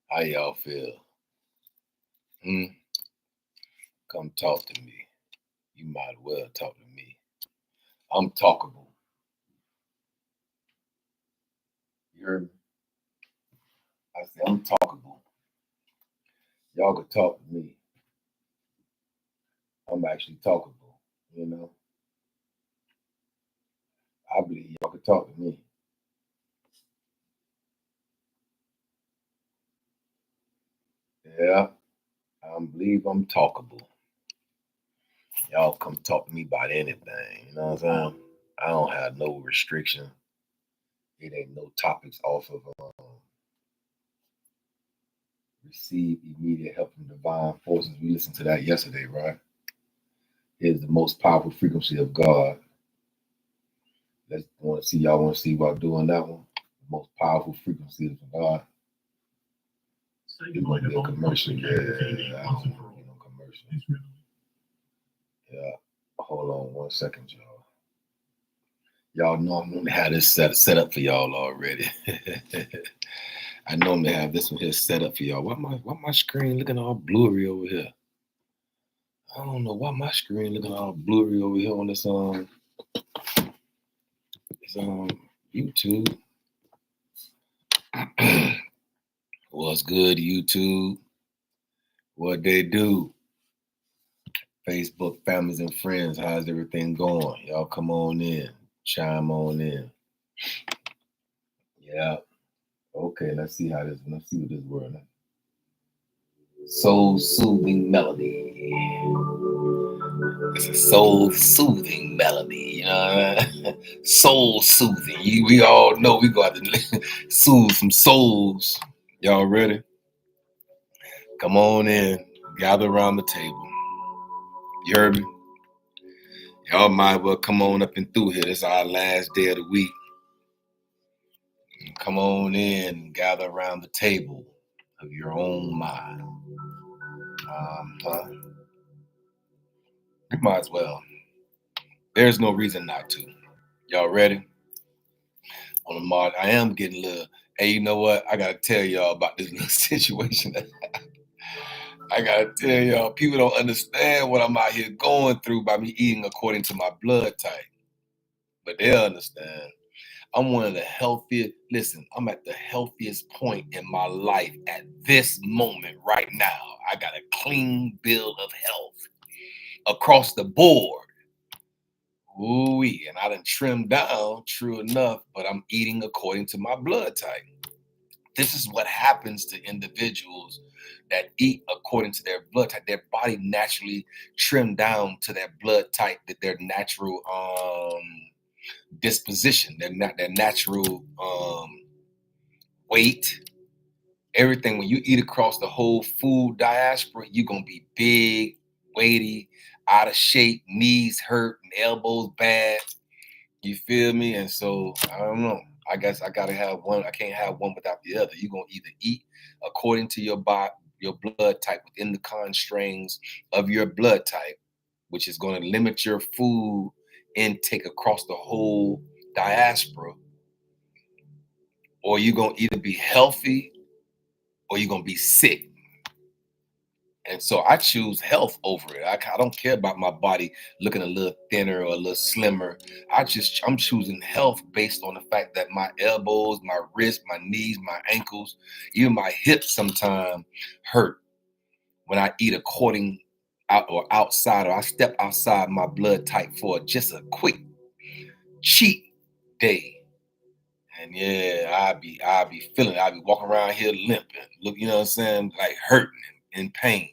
How y'all feel? Hmm? Come talk to me. You might as well talk to me. I'm talkable. You heard me? I said I'm talkable. Y'all can talk to me. I'm actually talkable. You know? I believe y'all can talk to me. Yeah, I believe I'm talkable. Y'all come talk to me about anything. You know what I'm saying? I don't have no restriction. It ain't no topics off of receive immediate help from divine forces. We listened to that yesterday, right? It is the most powerful frequency of God. Let's want to see y'all want to see about doing that one. The most powerful frequency of God. It's gonna be a commercial. Yeah, I don't want to be no commercial. Yeah. Hold on 1 second, y'all. Y'all know I'm gonna have this set up for y'all already. I normally have this one here set up for y'all. Why my screen looking all blurry over here? I don't know why my screen looking all blurry over here on this YouTube. What's good, YouTube? What they do? Facebook families and friends, how's everything going? Y'all come on in, chime on in. Yeah. Okay, let's see what this word is. Soul soothing melody. It's a soul soothing melody, you know what I mean? Soul soothing. We all know we got to soothe some souls. Y'all ready? Come on in. Gather around the table. You heard me? Y'all might well come on up and through here. This is our last day of the week. Come on in, gather around the table of your own mind. You might as well. There's no reason not to. Y'all ready? On the mod, I am getting a little. Hey, you know what? I gotta tell y'all about this little situation. I gotta tell y'all, people don't understand what I'm out here going through by me eating according to my blood type, but they'll understand. I'm one of the healthiest. Listen, I'm at the healthiest point in my life at this moment right now. I got a clean bill of health across the board. Ooh-wee. And I done trimmed down, true enough, but I'm eating according to my blood type. This is what happens to individuals that eat according to their blood type. Their body naturally trimmed down to their blood type, that their natural disposition, their natural weight, everything. When you eat across the whole food diaspora, you're gonna be big, weighty, out of shape, knees hurt, and elbows bad. You feel me? And so I don't know. I guess I gotta have one. I can't have one without the other. You're gonna either eat according to your body, your blood type within the constraints of your blood type, which is gonna limit your food intake across the whole diaspora, or you're gonna either be healthy or you're gonna be sick. And so I choose health over it. I don't care about my body looking a little thinner or a little slimmer. I'm choosing health based on the fact that my elbows, my wrists, my knees, my ankles, even my hips sometimes hurt when I eat according out or outside, or I step outside my blood type for just a quick cheat day. And yeah, I'll be feeling it. I'll be walking around here limping, look, you know what I'm saying, like hurting in pain.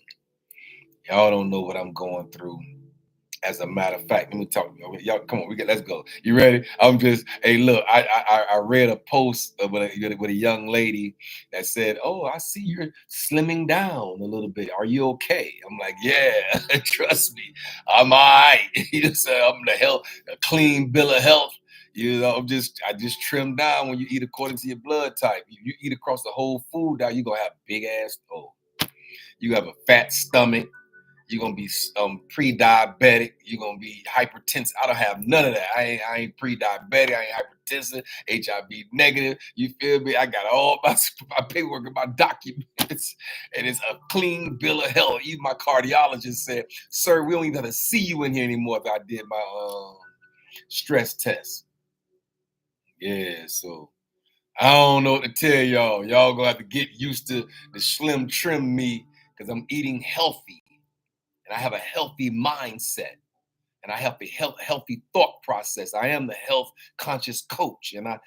Y'all don't know what I'm going through. As a matter of fact, let me talk. Y'all, come on, let's go. You ready? Hey, look, I read a post with a young lady that said, "Oh, I see you're slimming down a little bit. Are you okay?" I'm like, "Yeah, trust me, I'm all right." You say I'm a clean bill of health. You know, I just trimmed down. When you eat according to your blood type, you eat across the whole food diet, you're gonna have big ass. Oh, you have a fat stomach. You're gonna be pre-diabetic. You're gonna be hypertensive. I don't have none of that. I ain't pre-diabetic. I ain't hypertensive. HIV negative. You feel me? I got all my paperwork and my documents. it's a clean bill of health. Even my cardiologist said, "Sir, we don't even have to see you in here anymore." If I did my stress test. Yeah, so I don't know what to tell y'all. Y'all gonna have to get used to the slim trim me because I'm eating healthy and I have a healthy mindset and I have a healthy thought process. I am the health conscious coach and I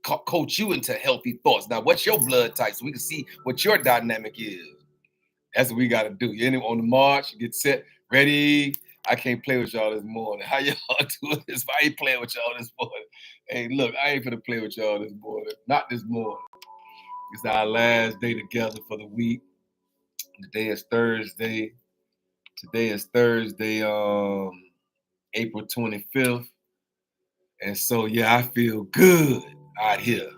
coach you into healthy thoughts. Now, what's your blood type so we can see what your dynamic is? That's what we got to do. You on the march, get set, ready. I can't play with y'all this morning. How y'all doing this? I ain't playing with y'all this morning. Hey, look, I ain't gonna play with y'all this morning. Not this morning. It's our last day together for the week. Today is Thursday. Today is Thursday, April 25th. And so, yeah, I feel good out here.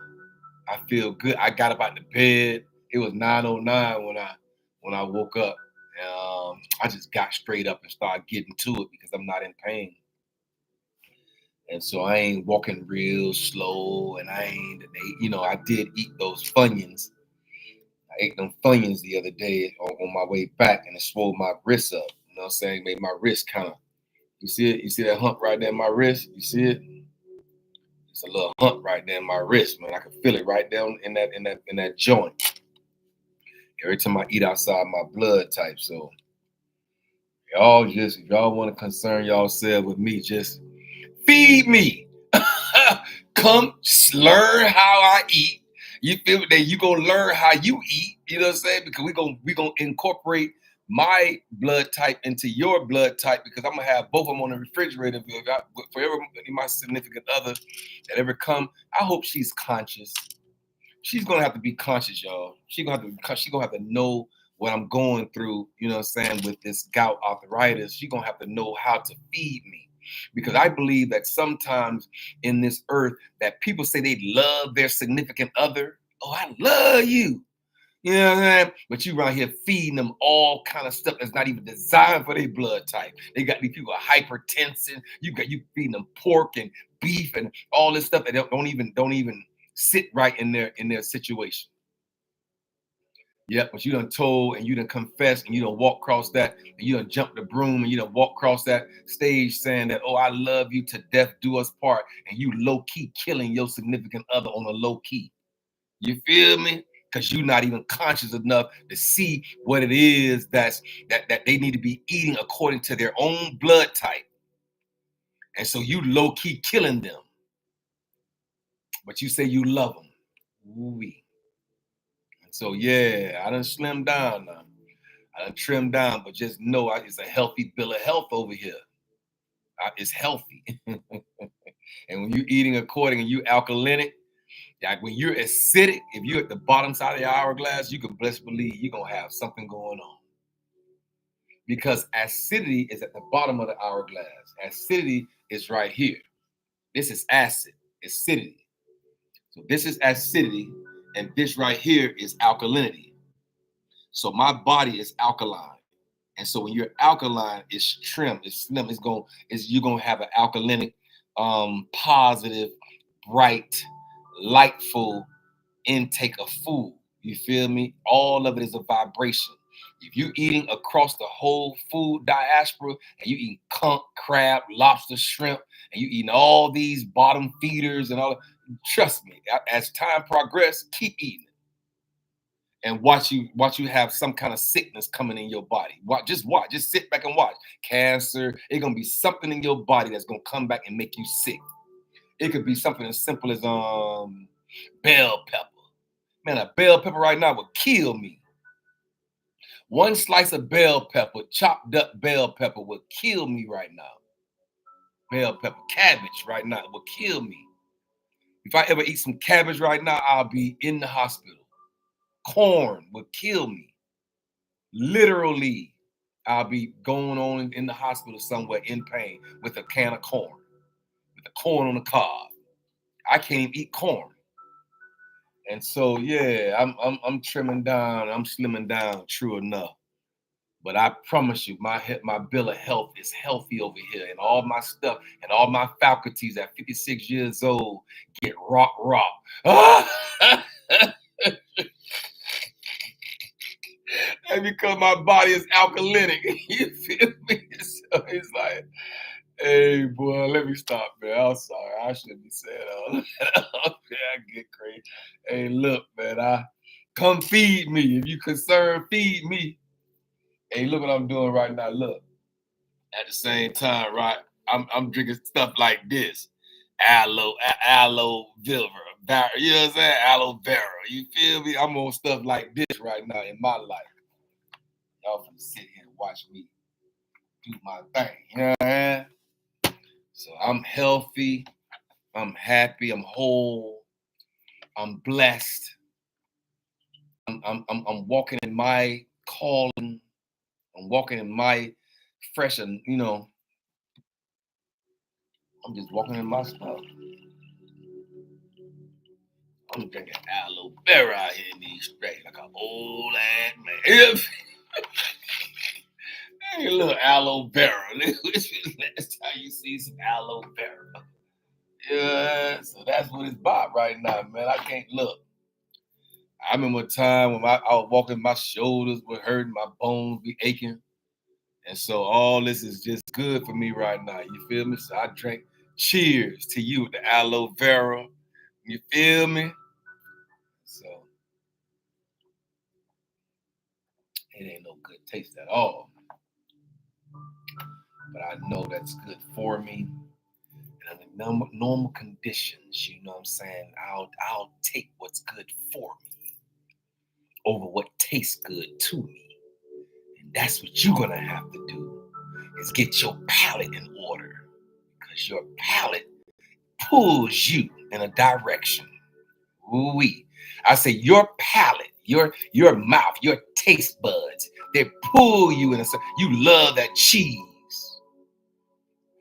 I feel good. I got up out the bed. It was 9:09 when I woke up. I just got straight up and started getting to it because I'm not in pain. And so I ain't walking real slow. And I did eat those Funyuns. I ate them Funyuns the other day on my way back and it swelled my wrist up. You know what I'm saying? Made my wrist kind of, you see it? You see that hump right there in my wrist? You see it? It's a little hump right there in my wrist, man. I can feel it right down in that joint. Every time I eat outside my blood type. So if y'all want to concern yourself with me, just feed me. Come learn how I eat. You feel me? Then you gonna learn how you eat. You know what I'm saying? Because we gonna incorporate my blood type into your blood type because I'm gonna have both of them on the refrigerator. For every my significant other that ever come, I hope she's conscious. She's gonna have to be conscious, y'all. She's gonna have to know what I'm going through, you know what I'm saying, with this gout arthritis. She's gonna have to know how to feed me. Because I believe that sometimes in this earth that people say they love their significant other. Oh, I love you. You know what I'm saying? But you around here feeding them all kind of stuff that's not even designed for their blood type. They got these people hypertension. You feeding them pork and beef and all this stuff that don't even sit right in their situation. Yep, but you done told and you done confessed and you done walk across that and you done jump the broom and you done walk across that stage saying that, oh, I love you to death, do us part. And you low key killing your significant other on a low key. You feel me? Because you're not even conscious enough to see what it is that they need to be eating according to their own blood type. And so you low key killing them. But you say you love them. Ooh-wee. So yeah, I done slimmed down now. I done trimmed down, but just know it's a healthy bill of health over here. It's healthy. And when you're eating according and you alkalinic, like when you're acidic, if you're at the bottom side of the hourglass, you can best believe you're going to have something going on. Because acidity is at the bottom of the hourglass. Acidity is right here. This is acid, acidity. So this is acidity, and this right here is alkalinity. So my body is alkaline. And so when you're alkaline, it's trim, it's slim, you're gonna have an alkalinic, positive, bright, lightful intake of food. You feel me? All of it is a vibration. If you're eating across the whole food diaspora and you eat conch, crab, lobster, shrimp, and you eating all these bottom feeders and all, trust me, as time progresses, keep eating and watch you have some kind of sickness coming in your body. Watch, just sit back and watch. Cancer, it's gonna be something in your body that's gonna come back and make you sick. It could be something as simple as bell pepper. Man, a bell pepper right now would kill me. One slice of bell pepper, chopped up bell pepper, would kill me right now. Bell pepper, cabbage right now would kill me. If I ever eat some cabbage right now, I'll be in the hospital. Corn would kill me. Literally, I'll be going on in the hospital somewhere in pain with a can of corn, with the corn on the cob. I can't even eat corn. And so, yeah, I'm trimming down, I'm slimming down, true enough. But I promise you, my bill of health is healthy over here, and all my stuff and all my faculties at 56 years old get rock. And because my body is alkalinic. You feel me? So it's like, hey, boy, let me stop, man. I'm sorry. I shouldn't be saying all that. Okay, I get crazy. Hey, look, man, come feed me. If you concerned, feed me. Hey, look what I'm doing right now. Look, at the same time, right? I'm drinking stuff like this. Aloe vera. You know what I'm saying? Aloe vera. You feel me? I'm on stuff like this right now in my life. Y'all can sit here and watch me do my thing. You know what I mean? So I'm healthy, I'm happy, I'm whole, I'm blessed. I'm walking in my calling. I'm walking in my fresh and I'm just walking in my stuff. I'm drinking aloe vera out here in these straight like an old ass man. Hey, little aloe vera. Last time you see some aloe vera. Yeah, so that's what it's about right now, man. I can't look. I remember a time when I was walking, my shoulders were hurting, my bones be aching. And so all this is just good for me right now. You feel me? So I drink cheers to you, the aloe vera. You feel me? So it ain't no good taste at all. But I know that's good for me. And under normal conditions, you know what I'm saying? I'll take what's good for me over what tastes good to me. And that's what you're gonna have to do is get your palate in order. Because your palate pulls you in a direction. Ooh-wee. I say your palate, your mouth, your taste buds, they pull you in a you love that cheese.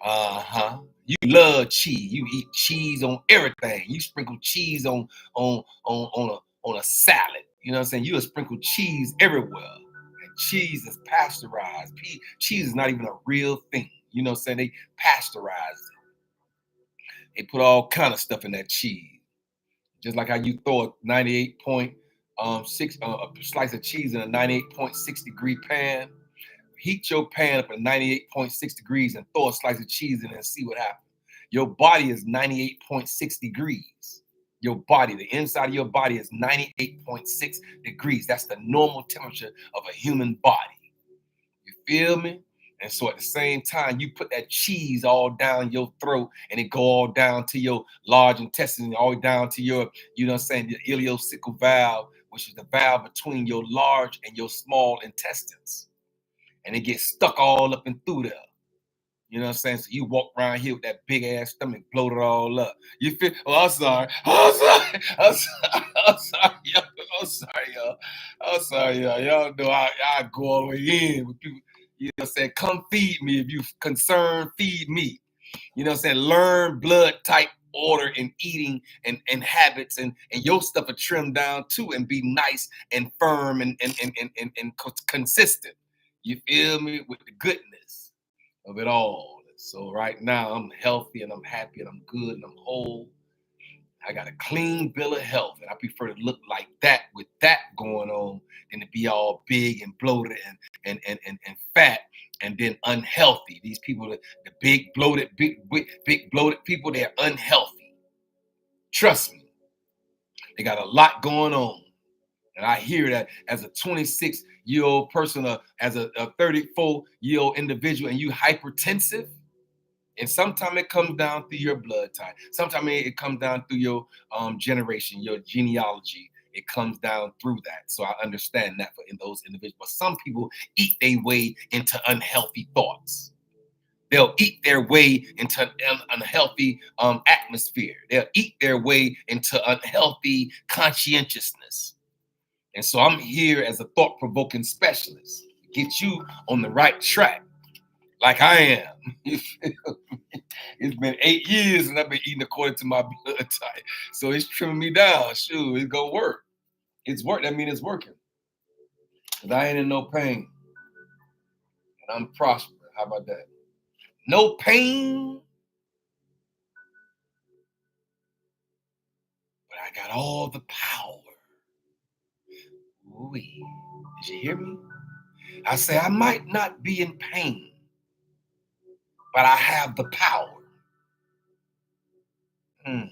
Uh-huh. You love cheese. You eat cheese on everything. You sprinkle cheese on a salad. You know what I'm saying? You'll sprinkle cheese everywhere. And cheese is pasteurized. Cheese is not even a real thing. You know what I'm saying? They pasteurize it. They put all kind of stuff in that cheese. Just like how you throw a 98.6 a slice of cheese in a 98.6-degree pan. Heat your pan up at 98.6 degrees and throw a slice of cheese in it and see what happens. Your body is 98.6 degrees. Your body, the inside of your body is 98.6 degrees. That's the normal temperature of a human body. You feel me? And so at the same time, you put that cheese all down your throat and it go all down to your large intestine, all down to your, you know what I'm saying, the ileocecal valve, which is the valve between your large and your small intestines. And it gets stuck all up and through there. You know what I'm saying? So you walk around here with that big ass stomach bloated all up. You feel? Oh, I'm sorry. Oh, I'm sorry. I'm sorry. I'm sorry, y'all. I'm sorry, y'all. I'm sorry, y'all. Y'all know I go all the way in with people. You know what I'm saying? Come feed me if you concerned. Feed me. You know what I'm saying? Learn blood type order and eating and habits and your stuff are trimmed down too and be nice and firm and consistent. You feel me? With the goodness of it all. So right now I'm healthy and I'm happy and I'm good and I'm whole. I got a clean bill of health, and I prefer to look like that with that going on than to be all big and bloated and fat and then unhealthy. These people, the big bloated, big bloated people, they're unhealthy. Trust me, they got a lot going on. And I hear that as a 26-year-old person, as a 34-year-old individual, and you hypertensive. And sometimes it comes down through your blood type. Sometimes it comes down through your generation, your genealogy. It comes down through that. So I understand that in those individuals. But some people eat their way into unhealthy thoughts. They'll eat their way into an unhealthy atmosphere. They'll eat their way into unhealthy conscientiousness. And so I'm here as a thought-provoking specialist to get you on the right track, like I am. It's been 8 years and I've been eating according to my blood type. So it's trimming me down. Shoot, it's gonna work. It's work. That means it's working. Because I ain't in no pain. And I'm prospering. How about that? No pain. But I got all the power. Ooh, did you hear me? I say I might not be in pain, but I have the power. Mm.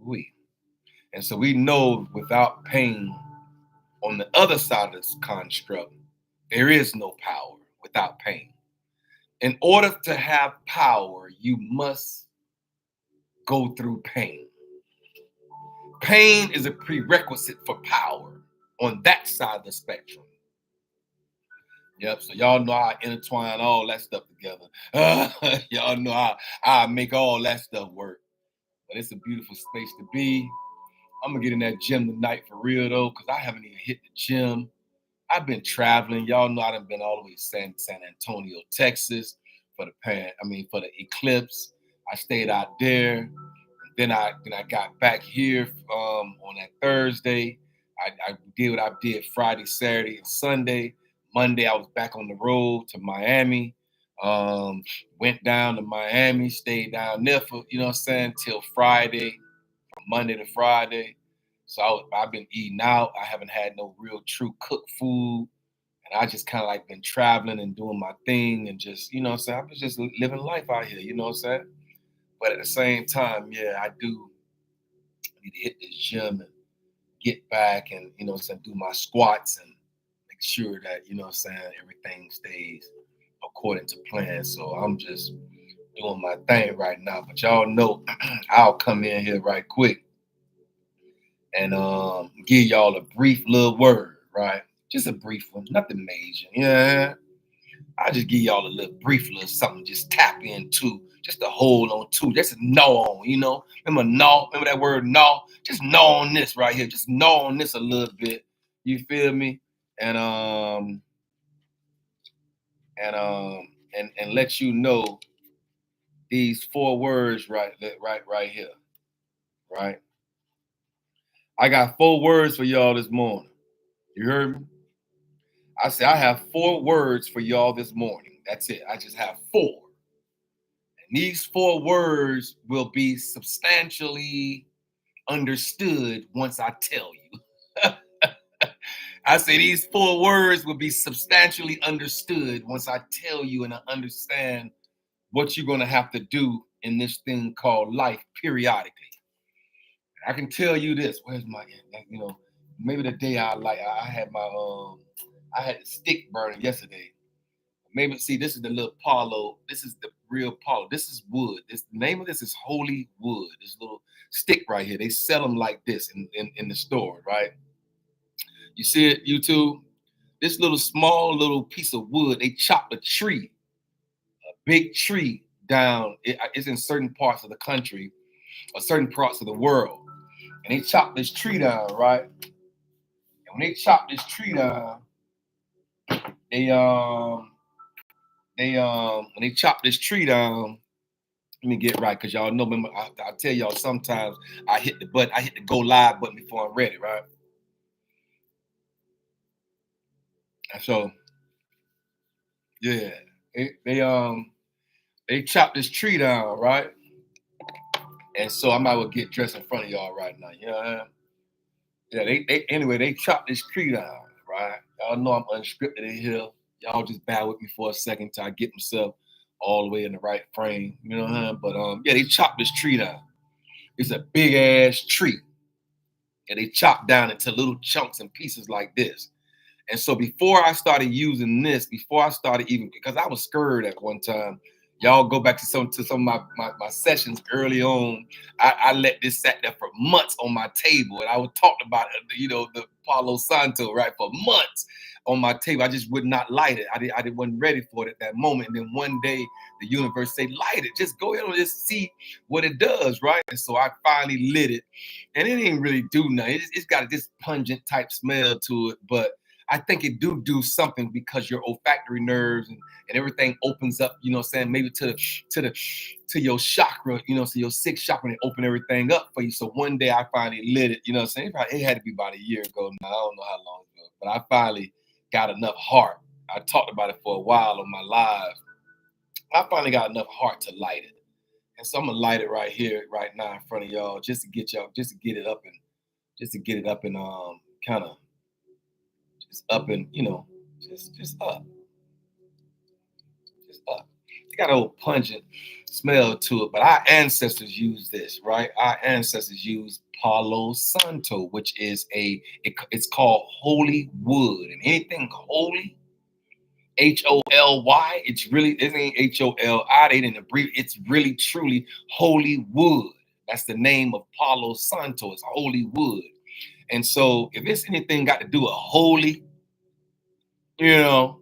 Ooh. And so we know without pain, on the other side of this construct, there is no power without pain. In order to have power, you must go through pain. Pain is a prerequisite for power on that side of the spectrum. Yep. So y'all know I intertwine all that stuff together. Y'all know I make all that stuff work. But it's a beautiful space to be. I'm gonna get in that gym tonight for real though, because I haven't even hit the gym. I've been traveling. Y'all know I've been all the way to San Antonio, Texas for for the eclipse. I stayed out there. Then I got back here on that Thursday. I did what I did Friday, Saturday, and Sunday. Monday I was back on the road to Miami. Um, Went down to Miami, stayed down there for till Friday, from Monday to Friday. So I've been eating out. I haven't had no real true cooked food. And I just kind of like been traveling and doing my thing and just, I'm just living life out here, you know what I'm saying? But at the same time, yeah, I do need to hit this gym and get back and, do my squats and make sure that, everything stays according to plan. So I'm just doing my thing right now. But y'all know I'll come in here right quick and give y'all a brief little word, right? Just a brief one, nothing major. Yeah. I'll just give y'all a little brief little something, just tap into, just to hold on to, just to gnaw on. Remember gnaw? Remember that word gnaw? Just gnaw on this right here. Just gnaw on this a little bit. You feel me? And and let you know these four words right here. Right? I got four words for y'all this morning. You heard me? I said I have four words for y'all this morning. That's it. I just have four. These four words will be substantially understood once I tell you. I say these four words will be substantially understood once I tell you and I understand what you're going to have to do in this thing called life periodically. I can tell you this. Where's my, maybe the day I had I had the stick burning yesterday. Maybe see, this is the little Paulo. This is the real Paulo. This is wood. The name of this is holy wood. This little stick right here. They sell them like this in the store, right? You see it, YouTube? This little small little piece of wood. They chopped a tree, a big tree down. It's in certain parts of the country or certain parts of the world, and they chopped this tree down, right? And when they chopped this tree down, they when they chopped this tree down. Let me get right, because y'all know. Remember, I tell y'all sometimes I hit the go live button before I'm ready, right? And so, yeah, they chopped this tree down, right? And so I might well get dressed in front of y'all right now. You know what I mean? Yeah, they chopped this tree down, right? Y'all know I'm unscripted in here. Y'all just bear with me for a second till I get myself all the way in the right frame. You know what I mean? But yeah, they chopped this tree down. It's a big ass tree. And they chopped down into little chunks and pieces like this. And so before I started using this, before I started even, because I was scared at one time. Y'all go back to some of my sessions early on. I let this sat there for months on my table, and I would talk about the Palo Santo, right, for months on my table. I just would not light it. I wasn't ready for it at that moment. And then one day the universe said, light it. Just go ahead and just see what it does, right? And so I finally lit it, and it didn't really do nothing. It's got this pungent type smell to it, but I think it do something because your olfactory nerves and everything opens up, you know what I'm saying, maybe to your chakra, so your sixth chakra, and open everything up for you. So one day I finally lit it, you know what I'm saying? It had to be about a year ago now. I don't know how long ago, but I finally got enough heart. I talked about it for a while on my live. I finally got enough heart to light it. And so I'm gonna light it right here, right now in front of y'all, just to get it up and just to get it up and kind of just up and just up, just up. It got a little pungent smell to it, but our ancestors used this, right? Our ancestors used Palo Santo, which is it's called holy wood, and anything holy, Holy, it ain't HOLI. They didn't abbreviate. It's really truly holy wood. That's the name of Palo Santo. It's holy wood. And so if it's anything got to do with holy, you know,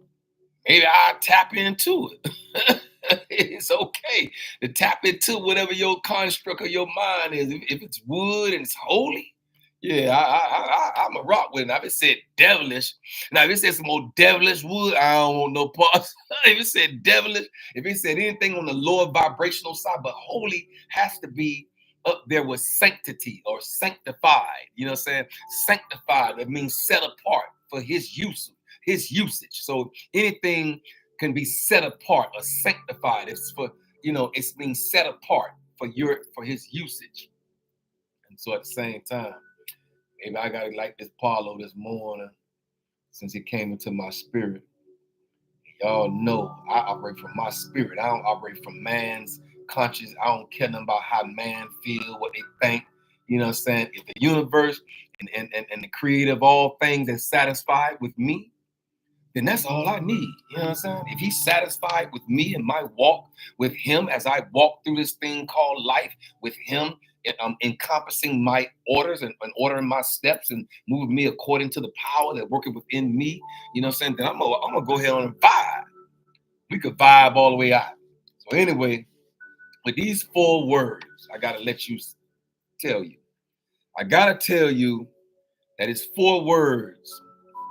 maybe I'll tap into it. It's okay to tap into whatever your construct of your mind is. If it's wood and it's holy, yeah, I'm a rock with it. Now, if it said devilish, now if it said some old devilish wood, I don't want no parts. If it said devilish, if it said anything on the lower vibrational side, but holy has to be up there with sanctity or sanctified. You know what I'm saying? Sanctified, that means set apart for his use, his usage. So anything can be set apart or sanctified. It's for, it's being set apart for his usage. And so at the same time, maybe I gotta like this Paulo this morning since it came into my spirit. Y'all know I operate from my spirit. I don't operate from man's conscience. I don't care nothing about how man feel, what they think. You know what I'm saying? If the universe and the creator of all things is satisfied with me, then that's all I need. You know what I'm saying? If he's satisfied with me and my walk with him as I walk through this thing called life with him, encompassing my orders and ordering my steps and moving me according to the power that working within me, you know what I'm saying? Then I'm gonna go ahead and vibe. We could vibe all the way out. So anyway, with these 4 words, I gotta tell you. I gotta tell you that it's 4 words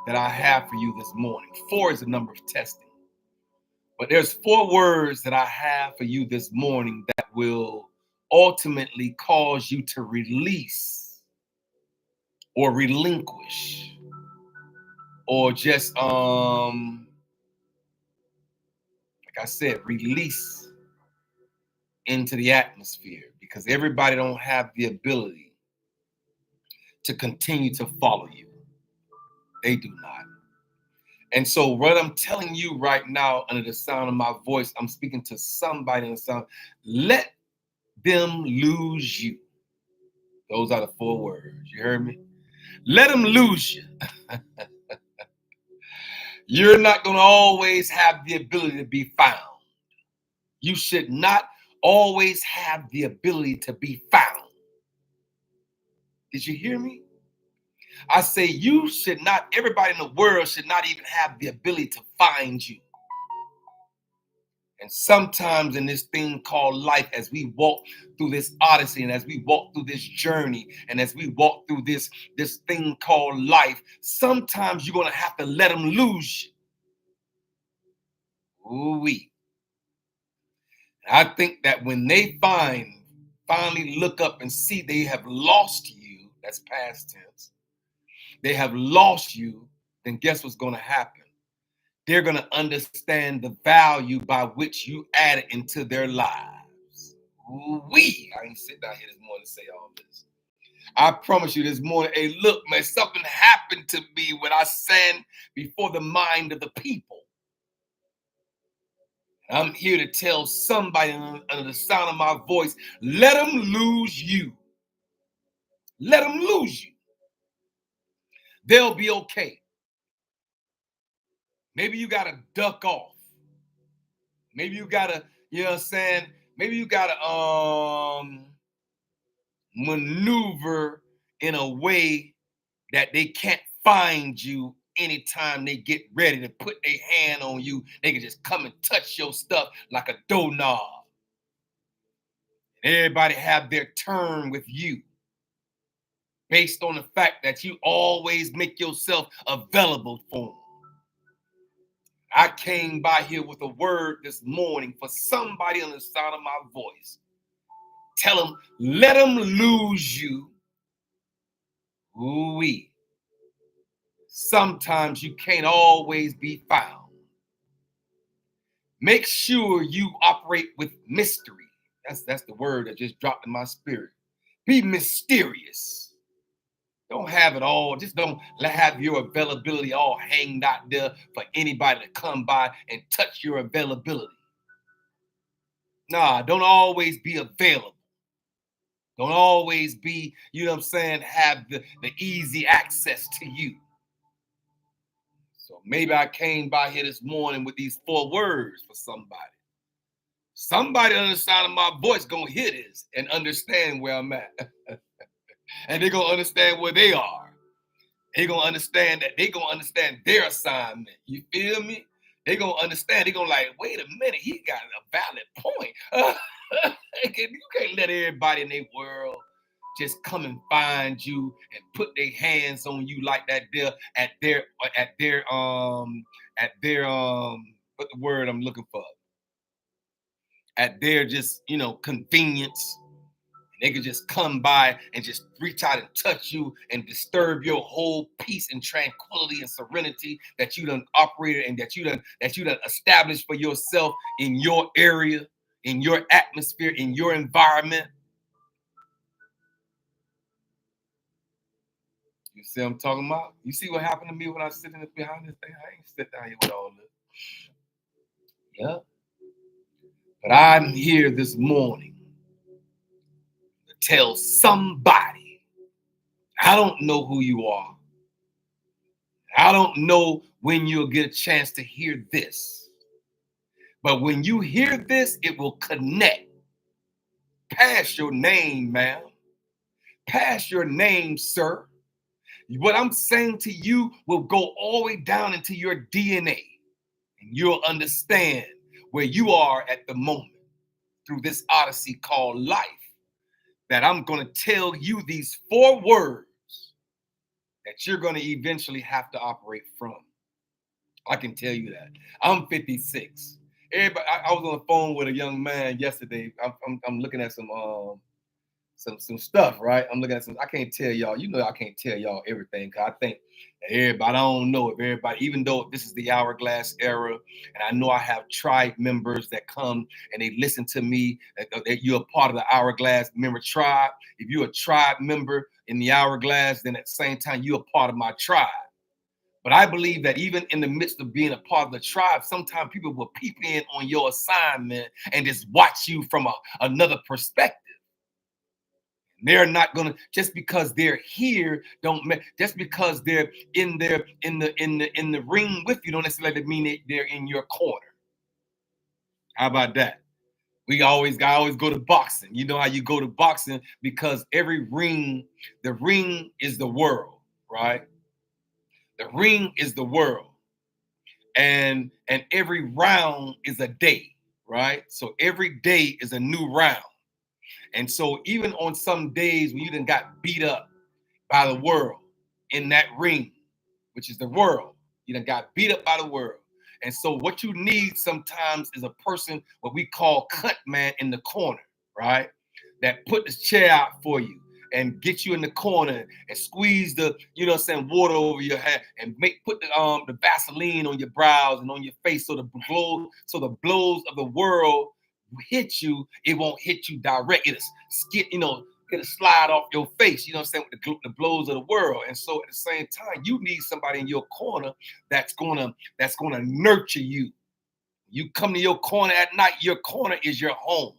that I have for you this morning. 4 is the number of testing. But there's 4 words that I have for you this morning that will ultimately cause you to release or relinquish or just like I said, release into the atmosphere, because everybody don't have the ability to continue to follow you. They do not. And so what I'm telling you right now, under the sound of my voice, I'm speaking to somebody in the sound. Let them lose you. Those are the 4 words. You heard me? Let them lose you. You're not going to always have the ability to be found. You should not always have the ability to be found. Did you hear me? I say everybody in the world should not even have the ability to find you. And sometimes in this thing called life, as we walk through this odyssey and as we walk through this journey and as we walk through this thing called life, sometimes you're going to have to let them lose you. Ooh-wee. I think that when they finally look up and see they have lost you, that's past tense, they have lost you, then guess what's going to happen? They're going to understand the value by which you added into their lives. Ooh-wee. I ain't sit down here this morning to say all this. I promise you this morning, hey, look, man, something happened to me when I stand before the mind of the people. I'm here to tell somebody under the sound of my voice, let them lose you. Let them lose you. They'll be okay. Maybe you got to duck off. Maybe you got to, you know what I'm saying? Maybe you got to maneuver in a way that they can't find you anytime they get ready to put their hand on you. They can just come and touch your stuff like a doorknob. Everybody have their turn with you based on the fact that you always make yourself available for them. I came by here with a word this morning for somebody on the sound of my voice. Tell them, let them lose you. Ooh-wee. Sometimes you can't always be found. Make sure you operate with mystery. That's the word that just dropped in my spirit. Be mysterious. Don't have it all. Just don't have your availability all hanged out there for anybody to come by and touch your availability. Nah, don't always be available. Don't always be, you know what I'm saying, have the easy access to you. So maybe I came by here this morning with these 4 words for somebody. Somebody on the sound of my voice gonna hear this and understand where I'm at. And they're gonna understand where they are. They're gonna understand that they're gonna understand their assignment. You feel me? They're gonna understand, they're gonna like, wait a minute, he got a valid point. You can't let everybody in their world just come and find you and put their hands on you like that there at their what the word I'm looking for, at their just, you know, convenience. They could just come by and just reach out and touch you and disturb your whole peace and tranquility and serenity that you done operated and that you done established for yourself in your area, in your atmosphere, in your environment. You see what I'm talking about? You see what happened to me when I was sitting behind this thing? I ain't sit down here with all this. Yeah. But I'm here this morning to tell somebody, I don't know who you are. I don't know when you'll get a chance to hear this. But when you hear this, it will connect past your name, ma'am. Past your name, sir. What I'm saying to you will go all the way down into your DNA. And you'll understand where you are at the moment through this odyssey called life. That I'm going to tell you these 4 words that you're going to eventually have to operate from. I can tell you that. I'm 56. Everybody, I was on the phone with a young man yesterday. I'm looking at some stuff, right? I'm looking at some. I can't tell y'all. You know, I can't tell y'all everything. Cause I think that everybody. I don't know if everybody. Even though this is the Hourglass Era, and I know I have tribe members that come and they listen to me. That you're a part of the Hourglass member tribe. If you're a tribe member in the Hourglass, then at the same time you're a part of my tribe. But I believe that even in the midst of being a part of the tribe, sometimes people will peep in on your assignment and just watch you from another perspective. They're not gonna, just because they're here, just because they're in the ring with you, don't necessarily mean they're in your corner. How about that? I always go to boxing. You know how you go to boxing, because every ring, the ring is the world, right? The ring is the world. And every round is a day, right? So every day is a new round. And so even on some days when you done got beat up by the world in that ring, which is the world, you done got beat up by the world. And so what you need sometimes is a person, what we call cut man in the corner, right? That put this chair out for you and get you in the corner and squeeze the, you know what I'm saying, water over your head and put the Vaseline on your brows and on your face, so the blows of the world hit you, it won't hit you direct. It'll skip, you know, it'll slide off your face, you know what I'm saying, with the blows of the world. And so at the same time, you need somebody in your corner that's gonna nurture you. You come to your corner at night, your corner is your home.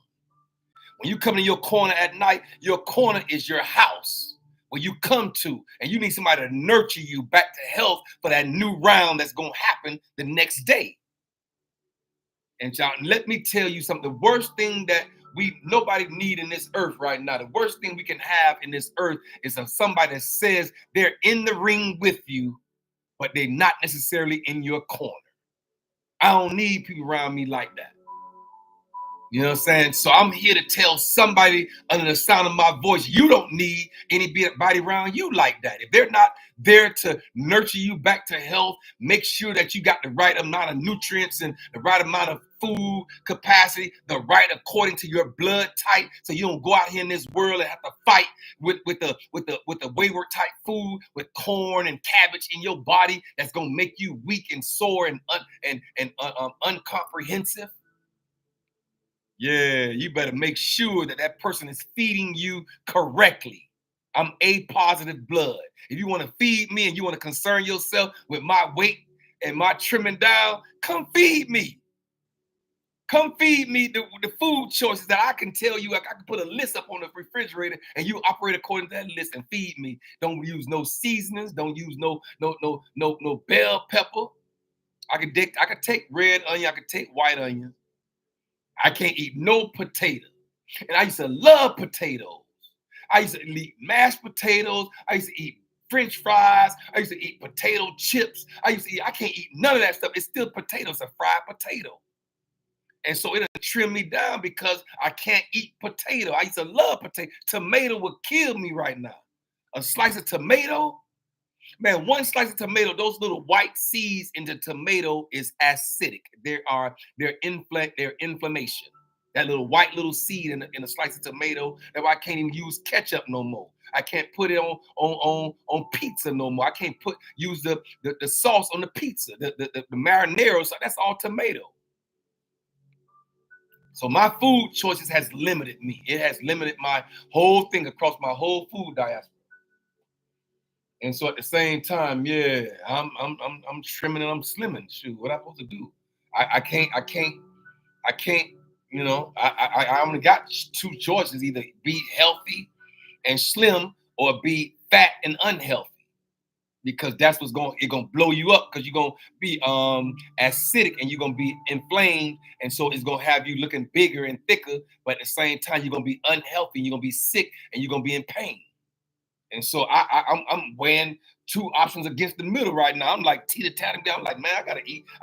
When you come to your corner at night, your corner is your house where you come to, and you need somebody to nurture you back to health for that new round that's going to happen the next day. And John, let me tell you something. The worst thing that nobody need in this earth right now, the worst thing we can have in this earth is somebody that says they're in the ring with you, but they're not necessarily in your corner. I don't need people around me like that. You know what I'm saying? So I'm here to tell somebody under the sound of my voice, you don't need anybody around you like that. If they're not there to nurture you back to health, make sure that you got the right amount of nutrients and the right amount of food capacity, the right according to your blood type, so you don't go out here in this world and have to fight with the wayward type food with corn and cabbage in your body that's gonna make you weak and sore and uncomprehensive. Yeah, you better make sure that person is feeding you correctly. I'm A positive blood. If you want to feed me and you want to concern yourself with my weight and my trimming down, come feed me. Come feed me the food choices that I can tell you. I can put a list up on the refrigerator and you operate according to that list and feed me. Don't use no seasonings. Don't use no bell pepper. I could take red onion. I could take white onion. I can't eat no potato. And I used to love potatoes. I used to eat mashed potatoes. I used to eat French fries. I used to eat potato chips. I can't eat none of that stuff. It's still potatoes, a fried potato. And so it'll trim me down because I can't eat potato. I used to love potato. Tomato would kill me right now. A slice of tomato, man, one slice of tomato, those little white seeds in the tomato is acidic. They're inflammation. That little white little seed in a slice of tomato, that's why I can't even use ketchup no more. I can't put it on pizza no more. I can't use the sauce on the pizza, the marinara. So that's all tomato. So my food choices has limited me. It has limited my whole thing across my whole food diaspora. And so at the same time, yeah, I'm trimming and I'm slimming. Shoot, what am I supposed to do? I can't. You know, I only got two choices: either be healthy and slim, or be fat and unhealthy. Because that's what's gonna blow you up, because you're gonna be acidic and you're gonna be inflamed, and so it's gonna have you looking bigger and thicker, but at the same time you're gonna be unhealthy, you're gonna be sick, and you're gonna be in pain. And so I'm weighing two options against the middle right now. I'm like teeter-tottering down. I'm like, man, I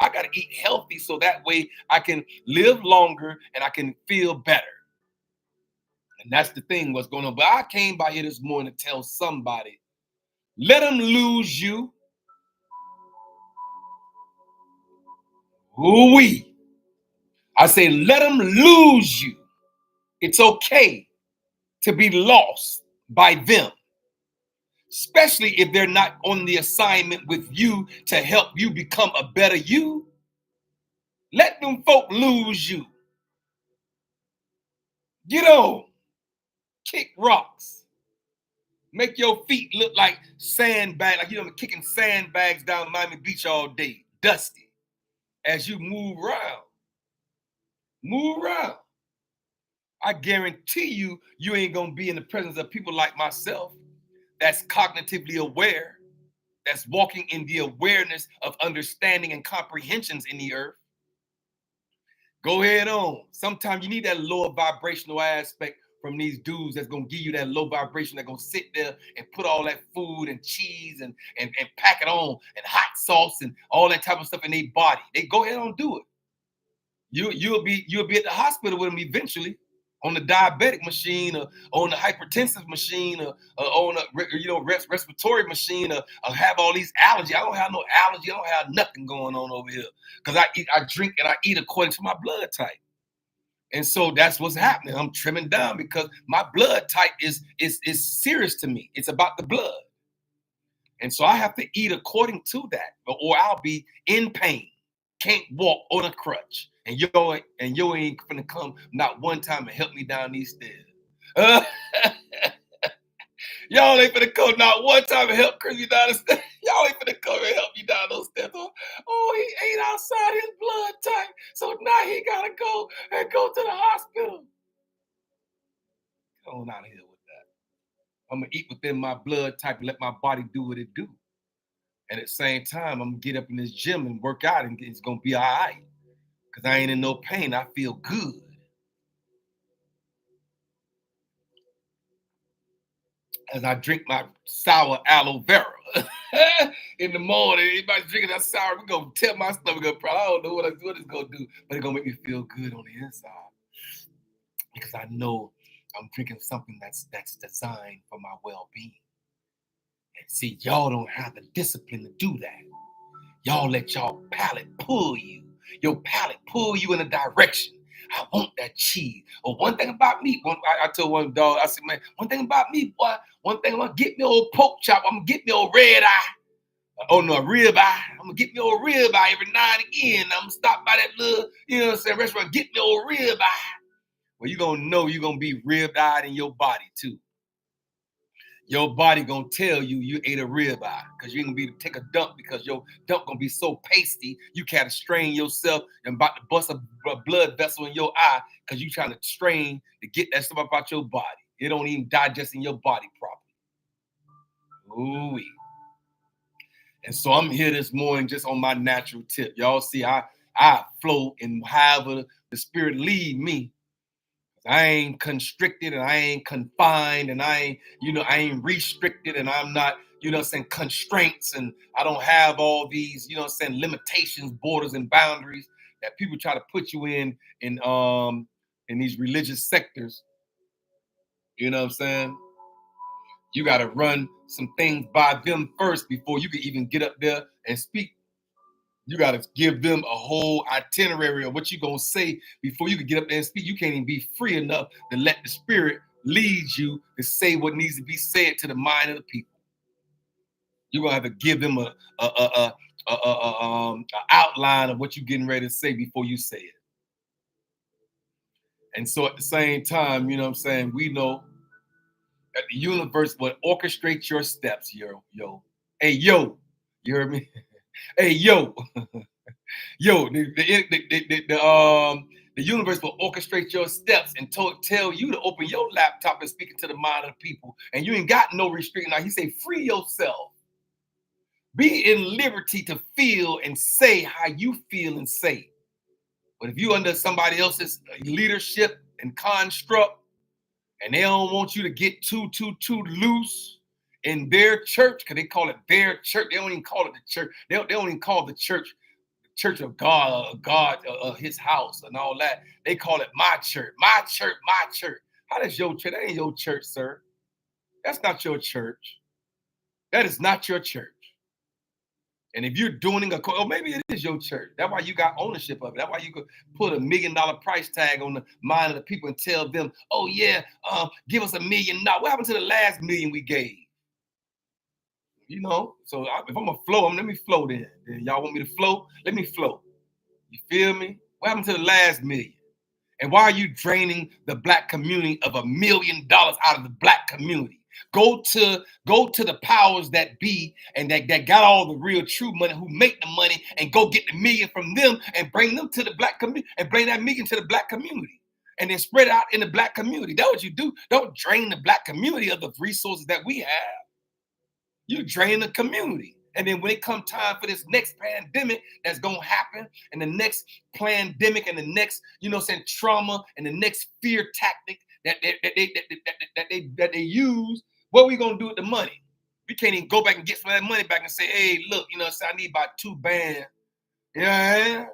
gotta eat healthy so that way I can live longer and I can feel better. And that's the thing, what's going on. But I came by here this morning to tell somebody, let them lose you. Ooh-wee. I say, let them lose you. It's okay to be lost by them, especially if they're not on the assignment with you to help you become a better you. Let them folk lose you. Get on, kick rocks, make your feet look like sandbags, like you're kicking sandbags down Miami Beach all day, dusty, as you move around. Move around. I guarantee you ain't gonna be in the presence of people like myself that's cognitively aware, that's walking in the awareness of understanding and comprehensions in the earth. Go ahead on. Sometimes you need that lower vibrational aspect from these dudes that's gonna give you that low vibration, that's gonna sit there and put all that food and cheese and pack it on and hot sauce and all that type of stuff in their body. They go ahead and do it. You'll be at the hospital with them eventually, on the diabetic machine, or on the hypertensive machine, or on a respiratory machine, or have all these allergies. I don't have no allergy. I don't have nothing going on over here, because I drink and I eat according to my blood type. And so that's what's happening. I'm trimming down because my blood type is serious to me. It's about the blood. And so I have to eat according to that, or I'll be in pain. Can't walk on a crutch. And you ain't gonna come not one time and help me down these stairs. Y'all ain't gonna come not one time and help Chris me down the stairs. Y'all ain't gonna come and help me down those stairs. Oh, he ate outside his blood type, so now he gotta go to the hospital. Come on out of here with that. I'm gonna eat within my blood type and let my body do what it do. And at the same time, I'm gonna get up in this gym and work out, and it's gonna be all right. Because I ain't in no pain. I feel good. As I drink my sour aloe vera in the morning, everybody's drinking that sour, we're going to tell my stomach up. I don't know what it's going to do, but it's going to make me feel good on the inside. Because I know I'm drinking something that's designed for my well-being. And see, y'all don't have the discipline to do that. Y'all let y'all palate pull you. Your palate pull you in a direction. I want that cheese. Or one thing about me, I told one dog, I said, man, one thing about me, boy, one thing I'm gonna get me old pork chop, I'm gonna get me old red eye. Oh no, rib eye. I'm gonna get me old rib eye every now and again. I'm gonna stop by that little, restaurant, get me old rib eye. Well, you're gonna know you're gonna be rib eyed in your body too. Your body gonna tell you you ate a ribeye because you ain't gonna be able to take a dump because your dump gonna be so pasty you can't strain yourself and about to bust a blood vessel in your eye because you trying to strain to get that stuff out your body. It don't even digest in your body properly. Ooh. And so I'm here this morning just on my natural tip. Y'all see, I flow in however the spirit lead me. I ain't constricted and I ain't confined and I ain't restricted and I'm not, constraints, and I don't have all these, limitations, borders, and boundaries that people try to put you in these religious sectors. You know what I'm saying? You got to run some things by them first before you can even get up there and speak. You got to give them a whole itinerary of what you're going to say before you can get up there and speak. You can't even be free enough to let the spirit lead you to say what needs to be said to the mind of the people. You're going to have to give them a outline of what you're getting ready to say before you say it. And so at the same time, you know what I'm saying, we know that the universe will orchestrate your steps, yo. Hey, yo. You heard me? Hey, yo. Yo, the universe will orchestrate your steps and tell you to open your laptop and speak into the mind of the people. And you ain't got no restriction. Now, he say, free yourself. Be in liberty to feel and say how you feel and say. But if you under somebody else's leadership and construct, and they don't want you to get too loose in their church, because they call it their church. They don't even call it the church. They don't even call the church of God, his house and all that. They call it my church, my church, my church. How does your church? That ain't your church, sir. That's not your church. That is not your church. And if you're doing maybe it is your church. That's why you got ownership of it. That's why you could put $1 million price tag on the mind of the people and tell them, oh yeah, give us $1 million. What happened to the last $1 million we gave? So if I'm gonna flow, let me flow then. Y'all want me to flow? Let me flow. You feel me? What happened to the last $1 million? And why are you draining the black community of $1 million out of the black community? Go to the powers that be and that got all the real true money, who make the money, and go get the $1 million from them and bring them to the black community and bring that $1 million to the black community and then spread it out in the black community. That's what you do. Don't drain the black community of the resources that we have. You drain the community. And then when it comes time for this next pandemic that's going to happen, and the next pandemic and the next, trauma and the next fear tactic that they use, what are we going to do with the money? We can't even go back and get some of that money back and say, hey, look, I need about 2 bands. Yeah,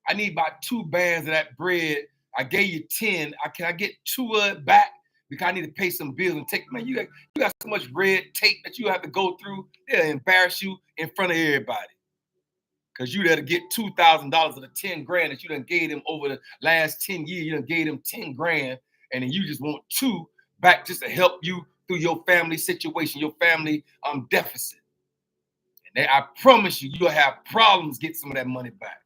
I need about 2 bands of that bread. I gave you 10. Can I get 2 of it back? Because I need to pay some bills and take, man, you got so much red tape that you have to go through. They'll embarrass you in front of everybody. Because you there to get $2,000 of the 10 grand that you done gave them over the last 10 years. You done gave them 10 grand, and then you just want 2 back just to help you through your family situation, your family deficit. And I promise you, you'll have problems getting some of that money back.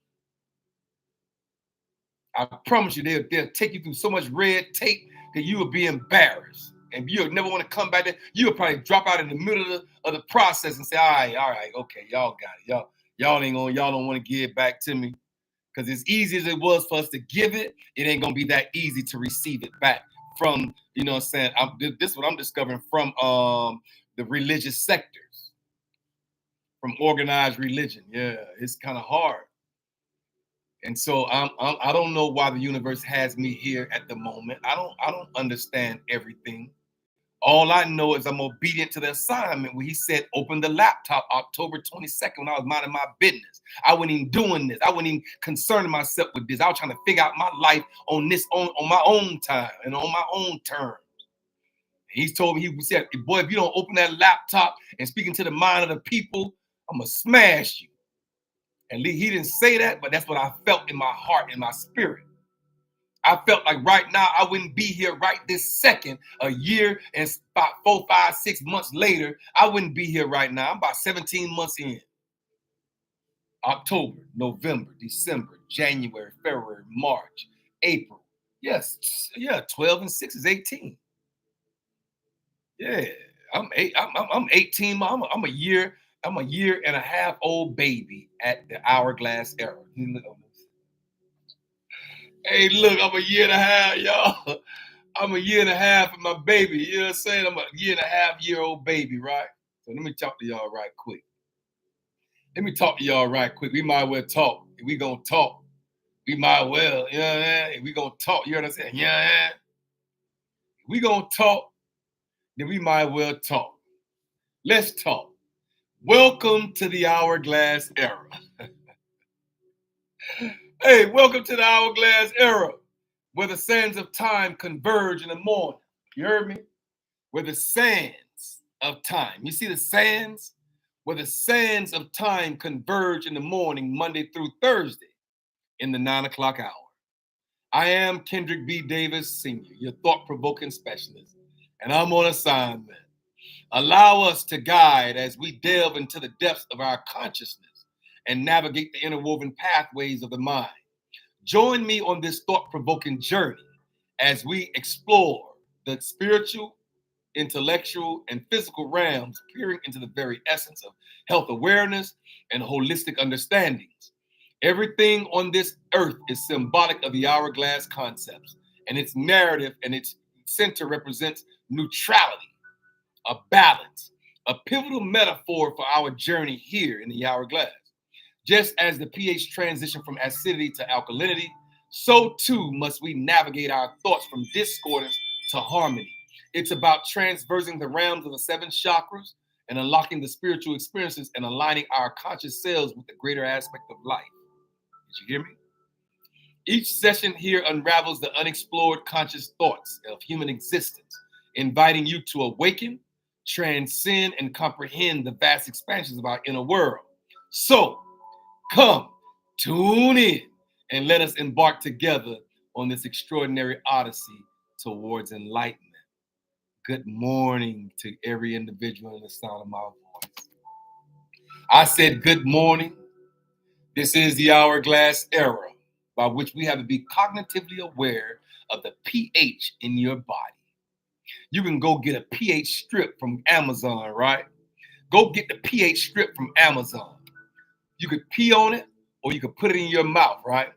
I promise you, they'll take you through so much red tape that you will be embarrassed. And you'll never want to come back there. You'll probably drop out in the middle of the process and say, all right, okay, y'all got it. Y'all don't want to give it back to me. Because as easy as it was for us to give it, it ain't going to be that easy to receive it back from, this is what I'm discovering from the religious sectors, from organized religion. Yeah, it's kind of hard. And so I don't know why the universe has me here at the moment. I don't understand everything. All I know is I'm obedient to the assignment where he said, open the laptop October 22nd when I was minding my business. I wasn't even doing this. I wasn't even concerning myself with this. I was trying to figure out my life on my own time and on my own terms. He told me, he said, boy, if you don't open that laptop and speak into the mind of the people, I'm going to smash you. And he didn't say that, but that's what I felt in my heart, in my spirit. I felt like right now I wouldn't be here right this second. A year and about 4, 5, 6 months later, I wouldn't be here right now. I'm about 17 months in. October, November, December, January, February, March, April. Yes, yeah, 12 and 6 is 18. Yeah, I'm 18. I'm a year. I'm a year and a half old baby at the Hourglass Era. You look on this. Hey, look, I'm a year and a half, y'all. I'm a year and a half of my baby. You know what I'm saying? I'm a year and a half year old baby, right? So let me talk to y'all right quick. Let me talk to y'all right quick. We might well talk. If we gonna talk, we might well, you know what I mean? If we gonna talk, you know what I'm saying? Yeah, if we gonna talk, then we might well talk. Let's talk. Welcome to the Hourglass Era. Hey, welcome to the Hourglass Era, where the sands of time converge in the morning. You heard me? Where the sands of time. You see the sands? Where the sands of time converge in the morning, Monday through Thursday, in the 9 o'clock hour. I am Kendrick B. Davis, Sr., your thought-provoking specialist, and I'm on assignment. Allow us to guide as we delve into the depths of our consciousness and navigate the interwoven pathways of the mind. Join me on this thought-provoking journey as we explore the spiritual, intellectual, and physical realms, peering into the very essence of health awareness and holistic understandings. Everything on this earth is symbolic of the hourglass concepts, and its narrative and its center represents neutrality, a balance, a pivotal metaphor for our journey here in the hourglass. Just as the pH transition from acidity to alkalinity, so too must we navigate our thoughts from discordance to harmony. It's about transversing the realms of the seven chakras and unlocking the spiritual experiences and aligning our conscious selves with the greater aspect of life. Did you hear me? Each session here unravels the unexplored conscious thoughts of human existence, inviting you to awaken, transcend, and comprehend the vast expansions of our inner world. So, come, tune in, and let us embark together on this extraordinary odyssey towards enlightenment. Good morning to every individual in the sound of my voice. I said good morning. This is the Hourglass Era, by which we have to be cognitively aware of the pH in your body. You can go get a pH strip from Amazon, right? Go get the pH strip from Amazon. You could pee on it or you could put it in your mouth, right?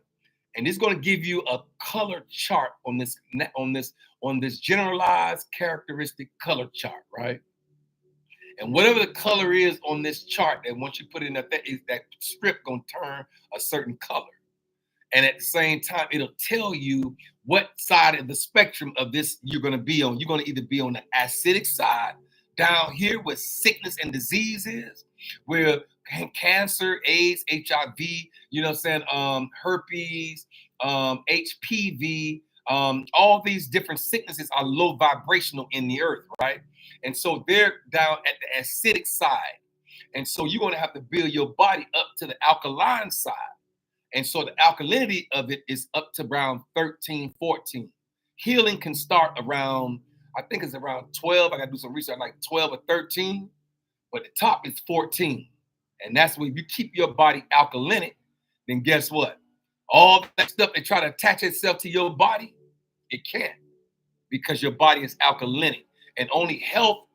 And it's going to give you a color chart on this generalized characteristic color chart, right? And whatever the color is on this chart, that once you put it in that strip going to turn a certain color. And at the same time, it'll tell you what side of the spectrum of this you're going to be on. You're going to either be on the acidic side, down here where sickness and disease is, where cancer, AIDS, HIV, you know what I'm saying, herpes, HPV, all these different sicknesses are low vibrational in the earth, right? And so they're down at the acidic side. And so you're going to have to build your body up to the alkaline side. And so the alkalinity of it is up to around 13, 14. Healing can start around, I think it's around 12. I got to do some research, like 12 or 13. But the top is 14. And that's when you keep your body alkalinic, then guess what? All that stuff that try to attach itself to your body, it can't, because your body is alkalinic. And only health,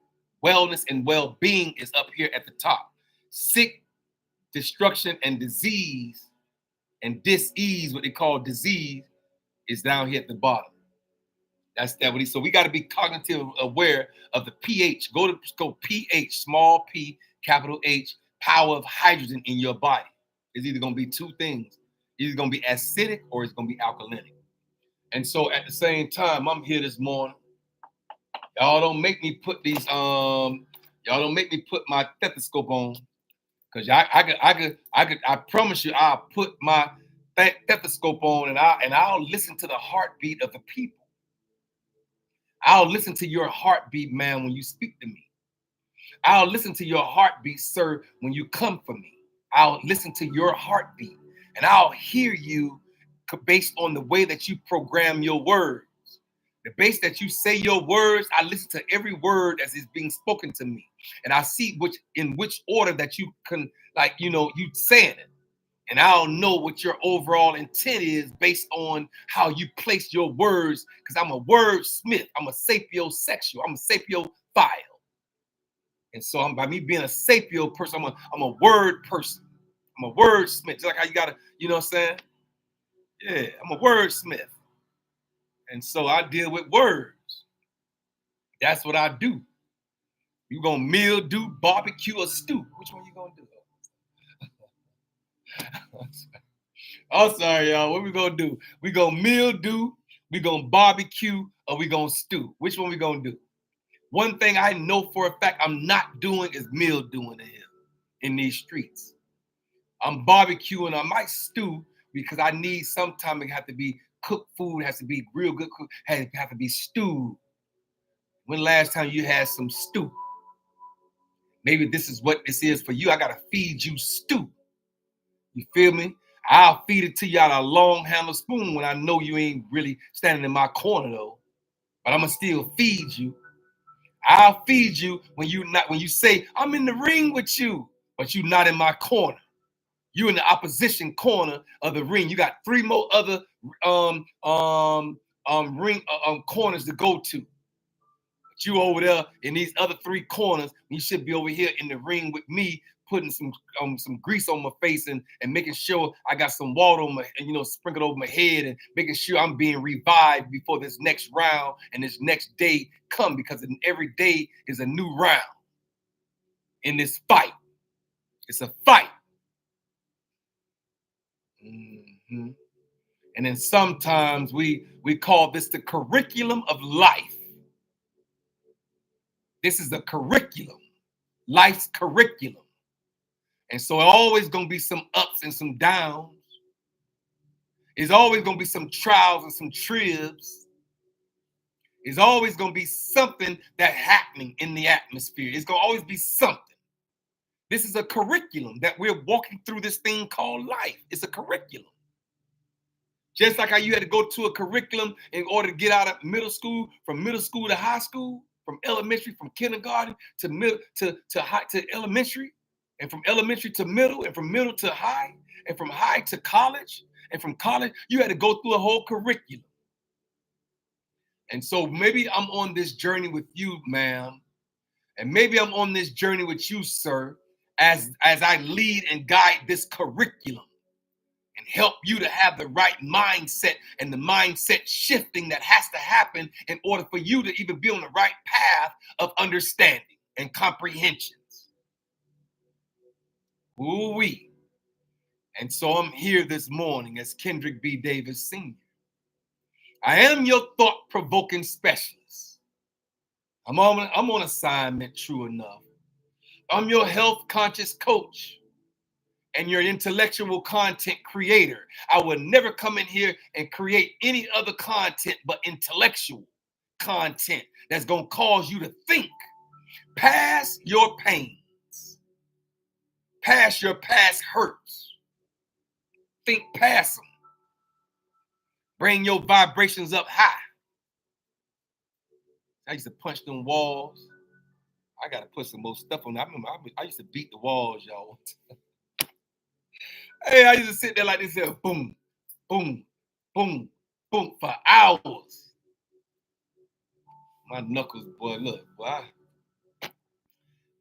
wellness, and well-being is up here at the top. Sick, destruction, and disease, and dis-ease, what they call disease, is down here at the bottom. That's that what he. So we got to be cognitive aware of the pH. Go pH, small p, capital H, power of hydrogen in your body. It's either going to be two things. It's either going to be acidic or it's going to be alkalinic. And so at the same time, I'm here this morning. Y'all don't make me put my stethoscope on, because I promise you, I'll put my stethoscope on and I'll listen to the heartbeat of the people. I'll listen to your heartbeat, man, when you speak to me. I'll listen to your heartbeat, sir, when you come for me. I'll listen to your heartbeat, and I'll hear you based on the way that you program your words. The base that you say your words, I listen to every word as is being spoken to me. And I see in which order that you can, you saying it. And I'll know what your overall intent is based on how you place your words, because I'm a wordsmith. I'm a sapiosexual. I'm a sapiophile. And so by me being a sapio person, I'm a word person. I'm a wordsmith. Just like how you gotta, you know what I'm saying? Yeah, I'm a wordsmith. And so I deal with words. That's what I do. You gonna meal, do barbecue, or stew? Which one you gonna do? I'm sorry, y'all. What we gonna do? We gonna meal, do, we gonna barbecue, or we gonna stew? Which one we gonna do? One thing I know for a fact I'm not doing is meal doing in these streets. I'm barbecuing. I might stew because I need sometime it have to be cooked food, has to be real good cook, have to be stewed. When last time you had some stew? Maybe this is what this is for you. I gotta feed you stew. You feel me? I'll feed it to you out of a long handle spoon when I know you ain't really standing in my corner though. But I'm gonna still feed you. I'll feed you when you say I'm in the ring with you, but you not in my corner. You in the opposition corner of the ring. You got 3 more other ring corners to go to. But you over there in these other 3 corners. You should be over here in the ring with me, putting some grease on my face and making sure I got some water on my, sprinkled over my head and making sure I'm being revived before this next round and this next day come, because every day is a new round in this fight. It's a fight. Mm-hmm. And then sometimes we call this the curriculum of life. This is the curriculum, life's curriculum. And so always going to be some ups and some downs. There's always going to be some trials and some tribs. There's always going to be something that's happening in the atmosphere. It's going to always be something. This is a curriculum that we're walking through, this thing called life. It's a curriculum. Just like how you had to go to a curriculum in order to get out of middle school, from middle school to high school, from elementary, from kindergarten to middle to high to elementary, and from elementary to middle, and from middle to high, and from high to college, and from college, you had to go through a whole curriculum. And so maybe I'm on this journey with you, ma'am, and maybe I'm on this journey with you, sir, as I lead and guide this curriculum and help you to have the right mindset and the mindset shifting that has to happen in order for you to even be on the right path of understanding and comprehensions. Ooh-wee. And so I'm here this morning as Kendrick B. Davis Sr. I am your thought-provoking specialist. I'm on assignment, true enough. I'm your health-conscious coach and your intellectual content creator. I will never come in here and create any other content but intellectual content that's going to cause you to think past your pains, past your past hurts. Think past them. Bring your vibrations up high. I used to punch them walls. I got to put some more stuff on that. I remember I used to beat the walls, y'all. Hey, I used to sit there like this here, boom, boom, boom, boom, for hours. My knuckles, boy, look, boy.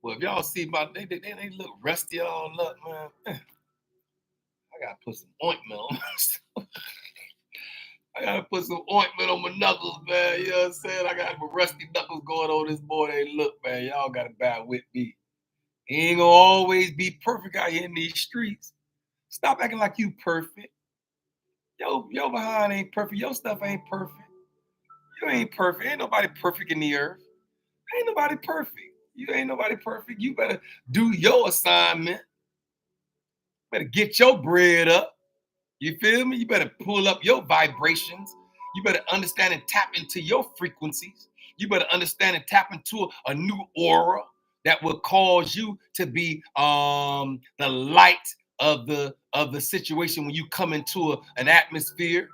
Well, if y'all see they look rusty all up, man. I gotta put some ointment on myself. I gotta put some ointment on my knuckles, man. You know what I'm saying? I got my rusty knuckles going on this morning. Look, man, y'all gotta bear with me. It ain't gonna always be perfect out here in these streets. Stop acting like you perfect. Your behind ain't perfect. Your stuff ain't perfect. You ain't perfect. Ain't nobody perfect in the earth. Ain't nobody perfect. You ain't nobody perfect. You better do your assignment. Better get your bread up. You feel me? You better pull up your vibrations. You better understand and tap into your frequencies. You better understand and tap into a new aura that will cause you to be the light of the situation when you come into an atmosphere.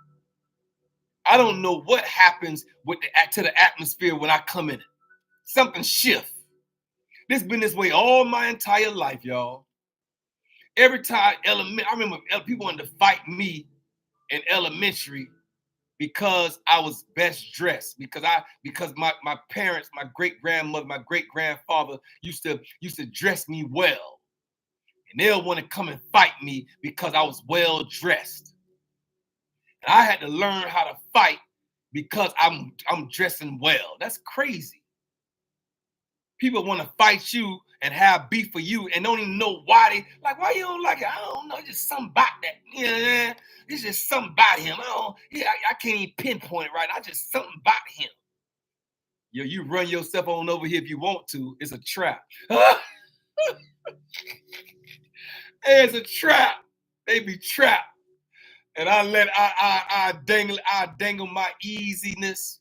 I don't know what happens to the atmosphere when I come in it. Something shifts. This been this way all my entire life, y'all. Every time I remember people wanted to fight me in elementary because I was best dressed, because my parents, my great grandmother, my great grandfather used to dress me well, and they'll want to come and fight me because I was well dressed. And I had to learn how to fight because I'm dressing well. That's crazy. People want to fight you and have beef for you and don't even know why they like. Why you don't like it? I don't know. It's just something about that. Yeah, it's just something about him. I can't even pinpoint it right. I just something about him. Yo, you run yourself on over here if you want to. It's a trap. It's a trap. They be trapped. And I dangle my easiness,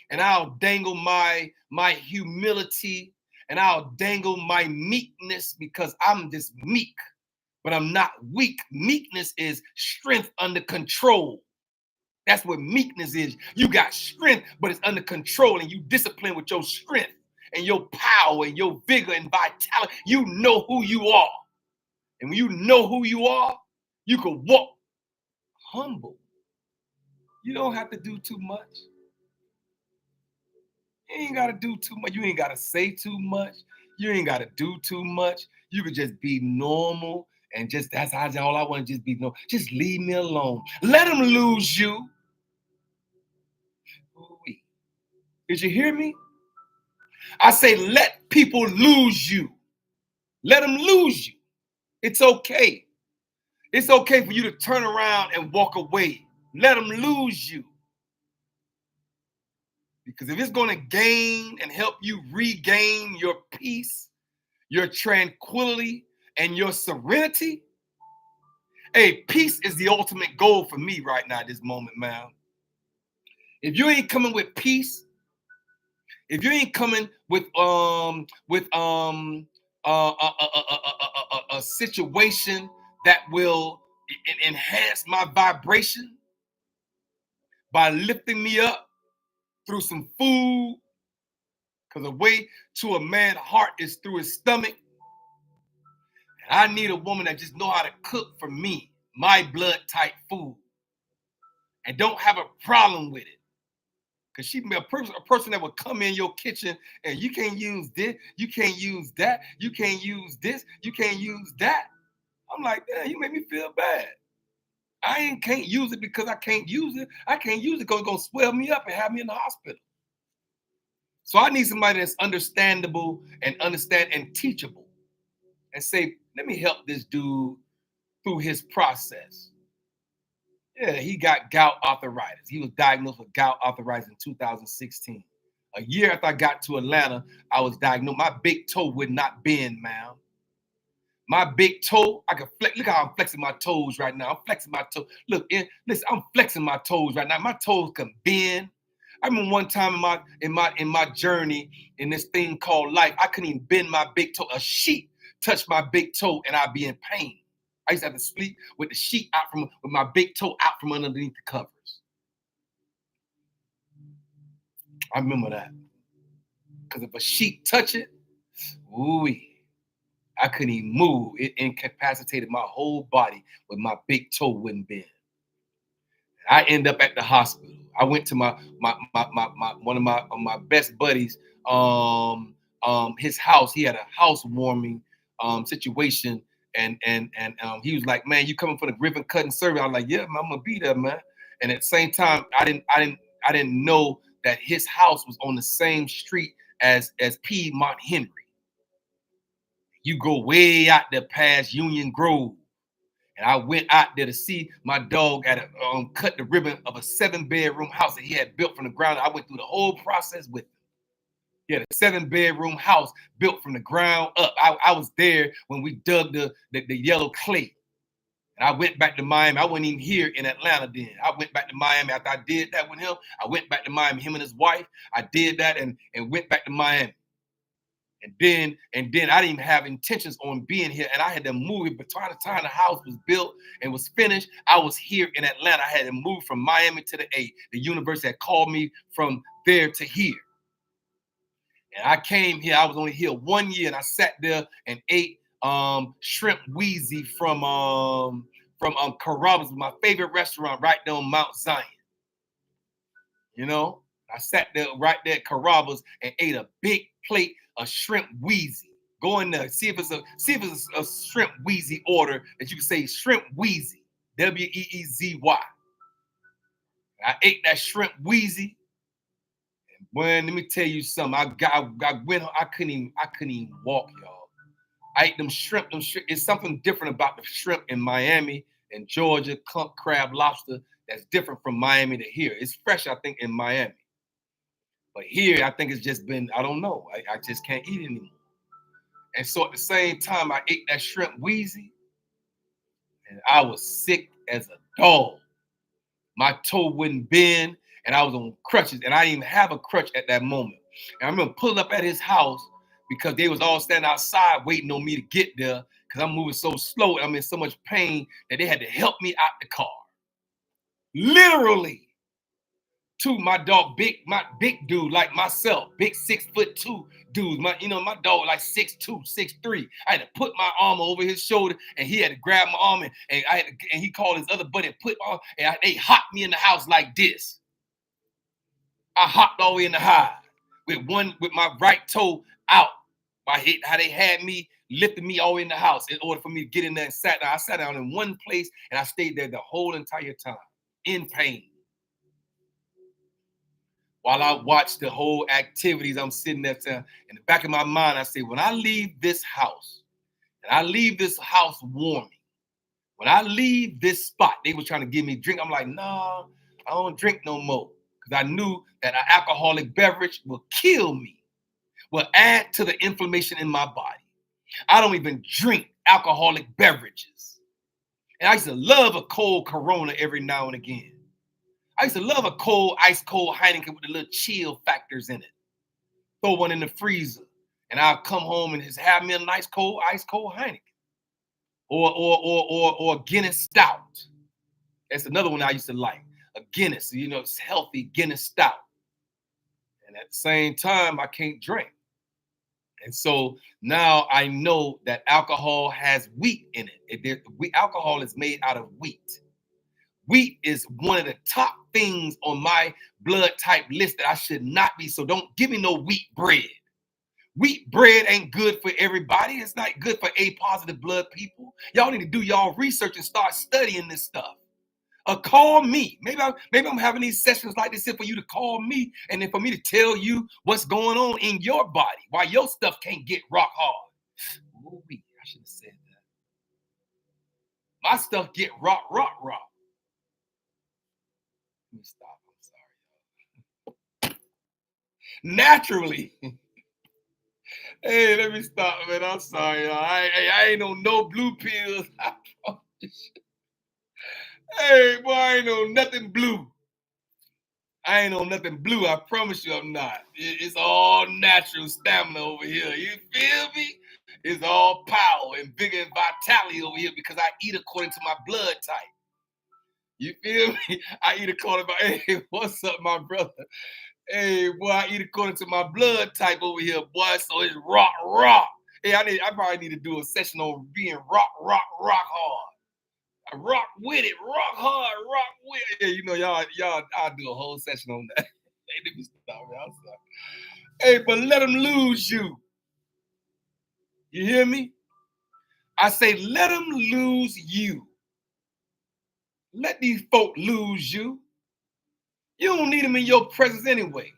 and I'll dangle my humility, and I'll dangle my meekness, because I'm just meek, but I'm not weak. Meekness is strength under control. That's what meekness is. You got strength, but it's under control, and you discipline with your strength and your power and your vigor and vitality. You know who you are. And when you know who you are, you can walk humble. You don't have to do too much. You ain't got to do too much. You ain't got to say too much. You ain't got to do too much. You could just be normal, and just that's all I want to just be normal. Just leave me alone. Let them lose you. Did you hear me? I say let people lose you. Let them lose you. It's okay. It's okay for you to turn around and walk away. Let them lose you. Because if it's going to gain and help you regain your peace, your tranquility, and your serenity, hey, peace is the ultimate goal for me right now at this moment, man. If you ain't coming with peace, if you ain't coming with a situation that will enhance my vibration by lifting me up through some food, because the way to a man's heart is through his stomach. And I need a woman that just know how to cook for me, my blood type food, and don't have a problem with it. Because she be a person that would come in your kitchen and you can't use this, you can't use that, you can't use this, you can't use that. I'm like, damn, you make me feel bad. Can't use it because I can't use it. I can't use it because it's going to swell me up and have me in the hospital. So I need somebody that's understandable and teachable, and say, let me help this dude through his process. Yeah, he got gout arthritis. He was diagnosed with gout arthritis in 2016. A year after I got to Atlanta, I was diagnosed. My big toe would not bend, man. My big toe, I can flex. Look how I'm flexing my toes right now. I'm flexing my toe. Listen, I'm flexing my toes right now. My toes can bend. I remember one time in my journey in this thing called life, I couldn't even bend my big toe. A sheet touched my big toe and I'd be in pain. I used to have to sleep with the sheet out with my big toe out from underneath the covers. I remember that. Because if a sheet touch it, ooh-wee, I couldn't even move. It incapacitated my whole body, but my big toe wouldn't bend. I end up at the hospital. I went to my one of my best buddies, his house. He had a housewarming situation, and he was like, "Man, you coming for the ribbon cutting service?" I was like, "Yeah, man, I'm gonna be there, man." And at the same time, I didn't know that his house was on the same street as Piedmont Henry. You go way out there past Union Grove. And I went out there to see my dog at cut the ribbon of a 7-bedroom house that he had built from the ground. I went through the whole process with him. He had a 7-bedroom house built from the ground up. I was there when we dug the yellow clay. And I went back to Miami. I wasn't even here in Atlanta then. I went back to Miami after I did that with him. I went back to Miami, him and his wife. I did that and went back to Miami. And then I didn't even have intentions on being here. And I had to move it. But by the time the house was built and was finished, I was here in Atlanta. I had to move from Miami to the A. The university had called me from there to here. And I came here. I was only here 1 year, and I sat there and ate shrimp wheezy from Carrabba's, my favorite restaurant right there on Mount Zion. You know, I sat there right there at Carrabba's and ate a big plate of shrimp wheezy. Go in there, see if it's a shrimp wheezy order that you can say shrimp wheezy, Weezy. I ate that shrimp wheezy. And boy, let me tell you something. I couldn't even walk, y'all. I ate them shrimp. It's something different about the shrimp in Miami and Georgia, crab, lobster. That's different from Miami to here. It's fresh, I think, in Miami. But here, I think it's just been, I don't know. I just can't eat it anymore. And so at the same time, I ate that shrimp wheezy, and I was sick as a dog. My toe wouldn't bend, and I was on crutches, and I didn't even have a crutch at that moment. And I remember pulling up at his house because they was all standing outside waiting on me to get there because I'm moving so slow and I'm in so much pain that they had to help me out the car. Literally. My big dude like myself, big 6'2" dudes. My dog like 6'2", 6'3". I had to put my arm over his shoulder, and he had to grab my arm, and he called his other buddy and put on, and they hopped me in the house like this. I hopped all the way in the high with my right toe out. How they had me lifting me all the way in the house in order for me to get in there and sat down. I sat down in one place and I stayed there the whole entire time in pain. While I watch the whole activities, I'm sitting there in the back of my mind, I say, when I leave this house, and I leave this house warming, when I leave this spot, they were trying to give me a drink. I'm like, nah, I don't drink no more. Because I knew that an alcoholic beverage will kill me, will add to the inflammation in my body. I don't even drink alcoholic beverages. And I used to love a cold Corona every now and again. I used to love a ice cold Heineken with the little chill factors in it. Throw one in the freezer, and I'll come home and just have me a nice ice cold Heineken, or Guinness Stout. That's another one I used to like. A Guinness, it's healthy Guinness Stout. And at the same time, I can't drink. And so now I know that alcohol has wheat in it. Alcohol is made out of wheat. Wheat is one of the top things on my blood type list that I should not be. So don't give me no wheat bread. Wheat bread ain't good for everybody. It's not good for A positive blood people. Y'all need to do y'all research and start studying this stuff. Call me. Maybe I'm having these sessions like this here for you to call me and then for me to tell you what's going on in your body, why your stuff can't get rock hard. Ooh, I should have said that. My stuff get rock. Let me stop. I'm sorry. Naturally. Hey, let me stop, man. I'm sorry, y'all. I ain't on no blue pills. Hey, boy, I ain't on nothing blue. I ain't on nothing blue. I promise you I'm not. It's all natural stamina over here. You feel me? It's all power and vigor and vitality over here because I eat according to my blood type. You feel me? I eat according to my, hey, what's up, my brother? Hey, boy, I eat according to my blood type over here, boy, so it's rock. Hey, I probably need to do a session on being rock hard. I rock with it, rock hard, rock with it. Yeah, y'all, I'll do a whole session on that. Hey, let me stop, man. Hey, but let them lose you. You hear me? I say, let them lose you. Let these folk lose you. You don't need them in your presence anyway.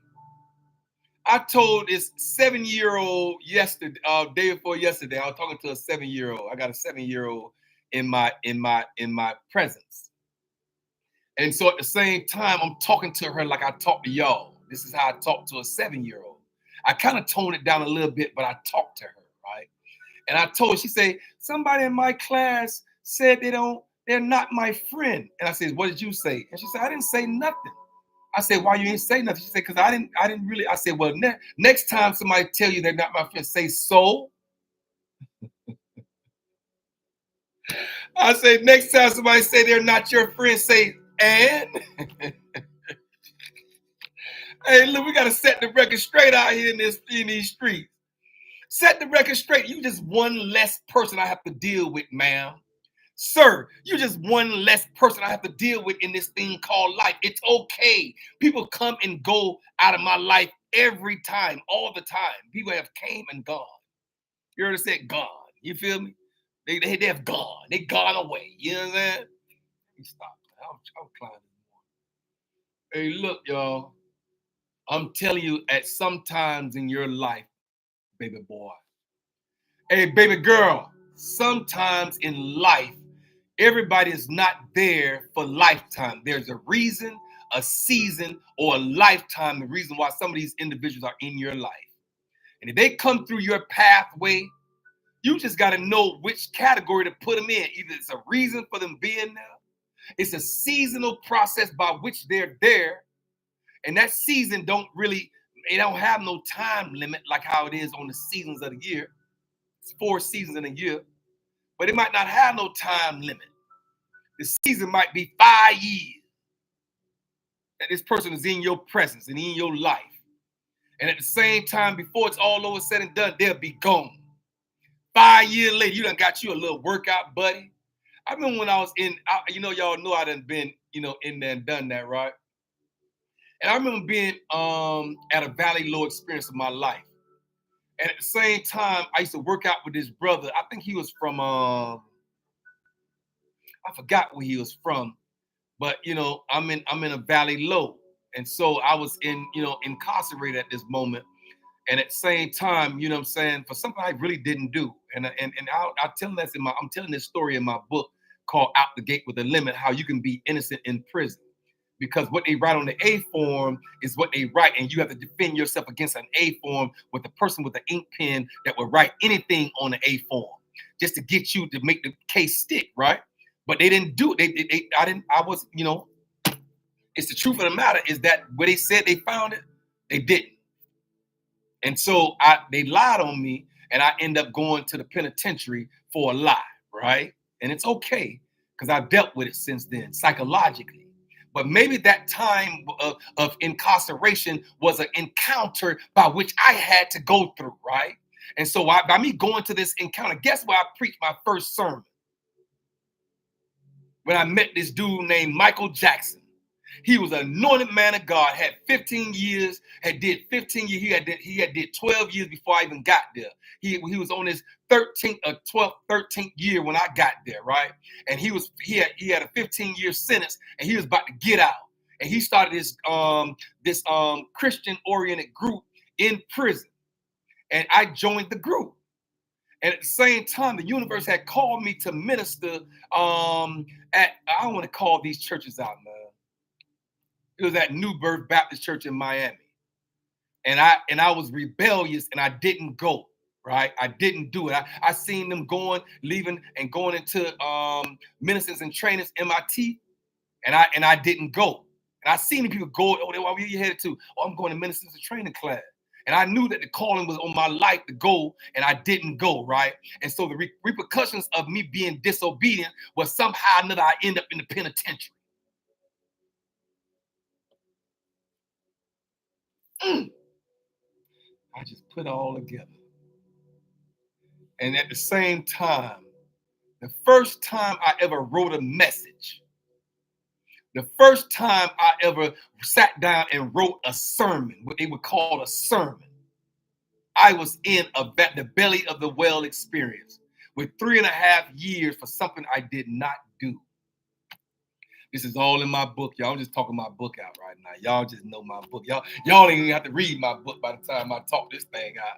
I told this 7-year-old day before yesterday. I was talking to a 7-year-old. I got a 7-year-old in my presence. And so at the same time, I'm talking to her like I talk to y'all. This is how I talk to a 7-year-old. I kind of tone it down a little bit, but I talk to her, right? And I told her, she said, somebody in my class said they're not my friend. And I said, what did you say? And she said, I didn't say nothing. I said, why you didn't say nothing? She said, because I didn't really. I said, well, next time somebody tell you they're not my friend, say so. I say, next time somebody say they're not your friend, say and. Hey, look, we got to set the record straight out here in these streets. Set the record straight. You just one less person I have to deal with, ma'am. Sir, you're just one less person I have to deal with in this thing called life. It's okay. People come and go out of my life every time, all the time. People have came and gone. You heard it said gone. You feel me? They have gone. They gone away. You know what I'm saying? Let me stop. I'm climbing. Hey, look, y'all. I'm telling you, at some times in your life, baby boy. Hey, baby girl. Sometimes in life, everybody is not there for lifetime. There's a reason, a season, or a lifetime. The reason why some of these individuals are in your life. And if they come through your pathway, you just got to know which category to put them in. Either it's a reason for them being there, it's a seasonal process by which they're there. And that season it don't have no time limit like how it is on the seasons of the year. It's 4 seasons in a year, but it might not have no time limit. The season might be 5 years that this person is in your presence and in your life. And at the same time, before it's all over said and done, they'll be gone. 5 years later, you done got you a little workout buddy. I remember when I was y'all know I done been, in there and done that, right? And I remember being at a Valley Low experience of my life. And at the same time, I used to work out with this brother. I think he was from, I forgot where he was from, but I'm in a Valley Low. And so I was incarcerated at this moment. And at the same time, you know what I'm saying, for something I really didn't do. And I'll tell this I'm telling this story in my book called Out the Gate with a Limit, how you can be innocent in prison. Because what they write on the A form is what they write, and you have to defend yourself against an A form with the person with the ink pen that would write anything on the A form just to get you to make the case stick, right? But they didn't do it. It's the truth of the matter is that where they said they found it, they didn't. And so they lied on me, and I end up going to the penitentiary for a lie, right? And it's okay because I've dealt with it since then psychologically. But maybe that time of incarceration was an encounter by which I had to go through, right? And so by me going to this encounter, guess where I preached my first sermon? When I met this dude named Michael Jackson. He was an anointed man of God, had 15 years, did 15 years. He had did 12 years before I even got there. He was on his 13th year when I got there, right? And he had a 15-year sentence, and he was about to get out. And he started this Christian-oriented group in prison. And I joined the group. And at the same time, the universe had called me to minister I don't want to call these churches out, man. It was at New Birth Baptist Church in Miami. And I was rebellious and I didn't go, right? I didn't do it. I seen them leaving and going into ministers and trainers, MIT, and I didn't go. And I seen the people go, where you headed to? Oh, I'm going to ministers and training class. And I knew that the calling was on my life to go, and I didn't go, right? And so the repercussions of me being disobedient was somehow or another I end up in the penitentiary. I just put it all together. And at the same time, the first time I ever wrote a message, the first time I ever sat down and wrote a sermon, what they would call a sermon, I was in the belly of the well experience with 3.5 years for something I did not do. This is all in my book, y'all. I'm just talking my book out right now. Y'all just know my book. Y'all ain't even have to read my book by the time I talk this thing out.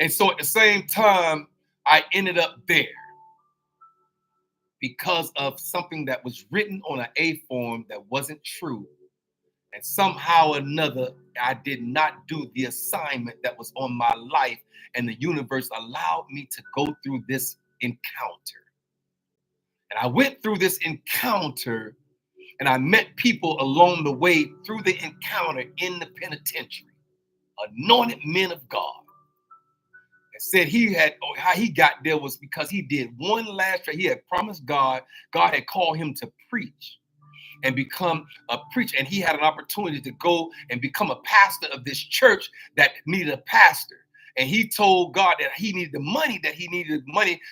And so at the same time, I ended up there because of something that was written on an A form that wasn't true. And somehow or another, I did not do the assignment that was on my life. And the universe allowed me to go through this encounter. And I went through this encounter and I met people along the way through the encounter in the penitentiary, anointed men of God. And said how he got there was because he did one last try. He had promised God had called him to preach and become a preacher. And he had an opportunity to go and become a pastor of this church that needed a pastor. And he told God that he needed money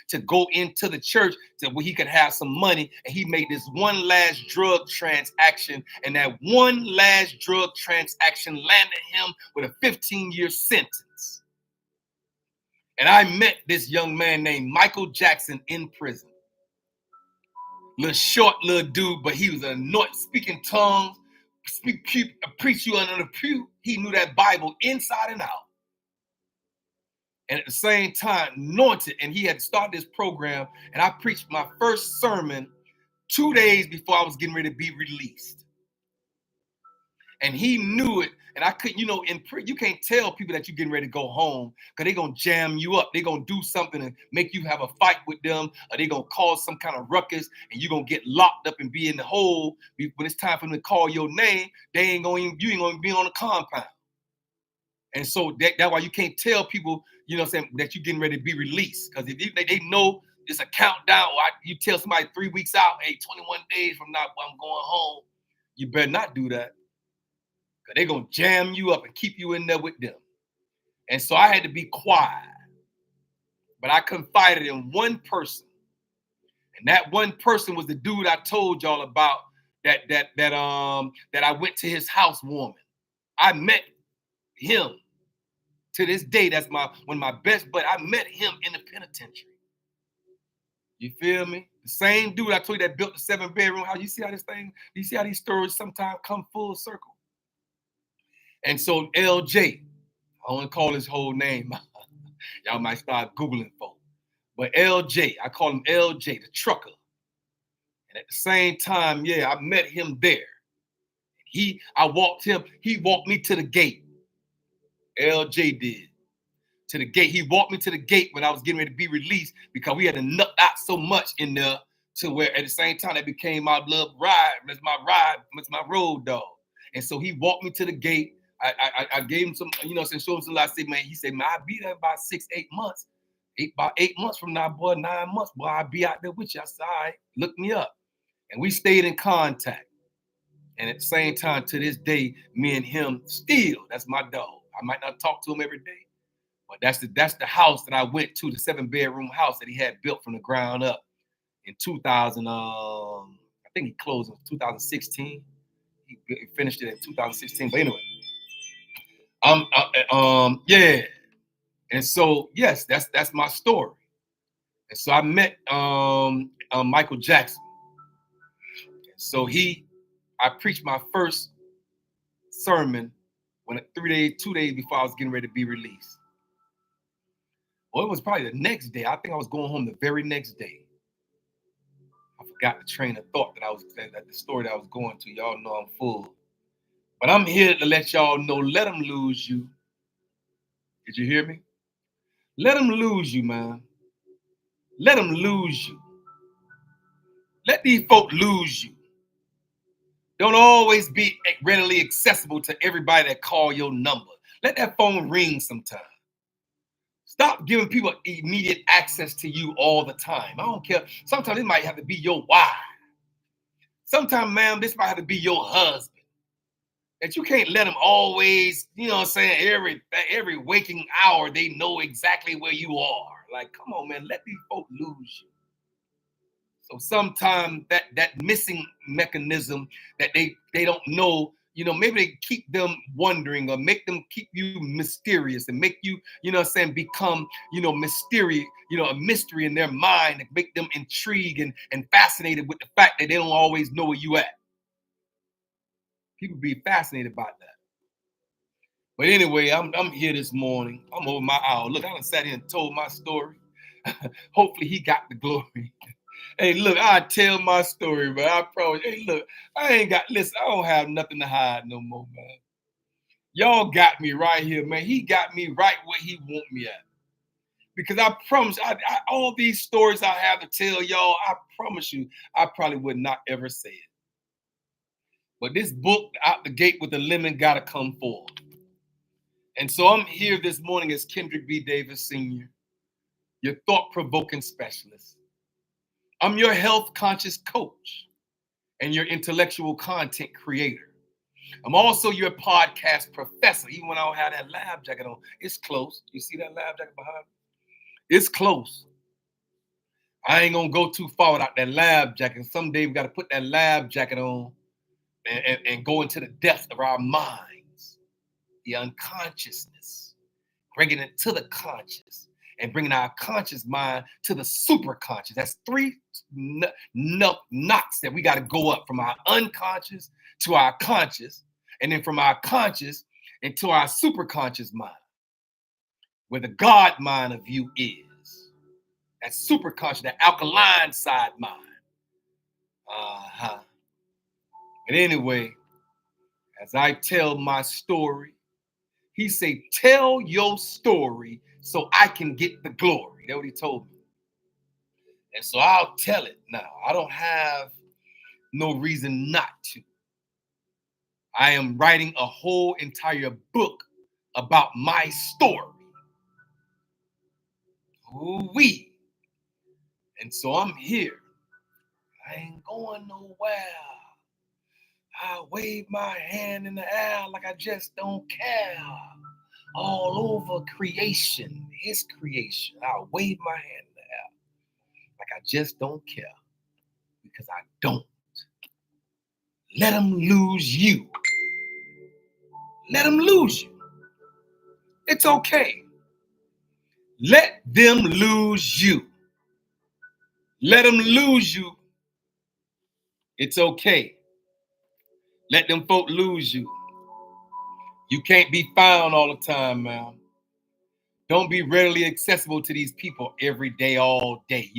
to go into the church so where he could have some money. And he made this one last drug transaction. And that one last drug transaction landed him with a 15-year sentence. And I met this young man named Michael Jackson in prison. Little short little dude, but he was anointed, speaking tongues, preach you under the pew. He knew that Bible inside and out. And at the same time, anointed. And he had started this program. And I preached my first sermon 2 days before I was getting ready to be released. And he knew it. And I couldn't, you can't tell people that you're getting ready to go home because they're going to jam you up. They're going to do something and make you have a fight with them, or they're going to cause some kind of ruckus and you're going to get locked up and be in the hole. When it's time for them to call your name, you ain't going to be on the compound. And so that's why you can't tell people, that you're getting ready to be released. Because if they know it's a countdown, or you tell somebody 3 weeks out, hey, 21 days from now, I'm going home, you better not do that. Because they're going to jam you up and keep you in there with them. And so I had to be quiet. But I confided in one person. And that one person was the dude I told y'all about that I went to his housewarming. I met him. To this day, that's one of my best, but I met him in the penitentiary. You feel me? The same dude I told you that built the 7-bedroom house. You see how these stories sometimes come full circle? And so LJ, I want to call his whole name. Y'all might start Googling for. But LJ, I call him LJ, the trucker. And at the same time, I met him there. He walked me to the gate. LJ did. To the gate. He walked me to the gate when I was getting ready to be released because we had to nut out so much in there to where at the same time that became my little ride. That's my road dog. And so he walked me to the gate. I gave him some, showed him some. I said, man, he said, man, I'll be there about 8 months. About 8 months from now, boy, 9 months, boy, I'll be out there with you. I said, all right, look me up. And we stayed in contact. And at the same time, to this day, me and him still, that's my dog. I might not talk to him every day, but that's the house that I went to, the 7-bedroom house that he had built from the ground up in 2000. I think he closed in 2016. He finished it in 2016. But anyway, And so yes, that's my story. And so I met Michael Jackson. So I preached my first sermon 2 days before I was getting ready to be released. Well, it was probably the next day. I think I was going home the very next day. I forgot the train of thought that the story that I was going to. Y'all know I'm full. But I'm here to let y'all know, let them lose you. Did you hear me? Let them lose you, man. Let them lose you. Let these folk lose you. Don't always be readily accessible to everybody that call your number. Let that phone ring sometime. Stop giving people immediate access to you all the time. I don't care. Sometimes it might have to be your wife. Sometimes, ma'am, this might have to be your husband. That you can't let them always, every waking hour, they know exactly where you are. Like, come on, man, let these folk lose you. So sometimes that missing mechanism that they don't know, maybe they keep them wondering or make them keep you mysterious and make you, become, mysterious, a mystery in their mind and make them intrigued and fascinated with the fact that they don't always know where you at. People be fascinated about that. But anyway, I'm here this morning. I'm over my hour. Look, I done sat here and told my story. Hopefully he got the glory. Hey, look, I tell my story, but I promise. Hey, look, I don't have nothing to hide no more, man. Y'all got me right here, man. He got me right where he want me at. Because I promise, all these stories I have to tell y'all, I promise you, I probably would not ever say it. But this book out the gate with the lemon gotta come forward. And so I'm here this morning as Kendrick B. Davis Sr., your thought-provoking specialist. I'm your health conscious coach and your intellectual content creator. I'm also your podcast professor, even when I don't have that lab jacket on. It's close. You see that lab jacket behind me? It's close. I ain't gonna go too far without that lab jacket. Someday we got to put that lab jacket on and go into the depths of our minds, the unconsciousness, bringing it to the conscious and bringing our conscious mind to the super conscious. That's three knocks that we got to go up from our unconscious to our conscious, and then from our conscious into our super conscious mind, where the God mind of you is. That super conscious, that alkaline-side mind. Uh-huh. But anyway, as I tell my story, he said, tell your story so I can get the glory. That's what he told me. And so I'll tell it now. I don't have no reason not to. I am writing a whole entire book about my story. Ooh-wee. And so I'm here. I ain't going nowhere. I wave my hand in the air like I just don't care. All over creation, his creation. I'll wave my hand in the air like I just don't care, because I don't. Let them lose you. Let them lose you. It's okay. Let them lose you. Let them lose you. It's okay. Let them folk lose you. You can't be found all the time, man. Don't be readily accessible to these people every day, all day.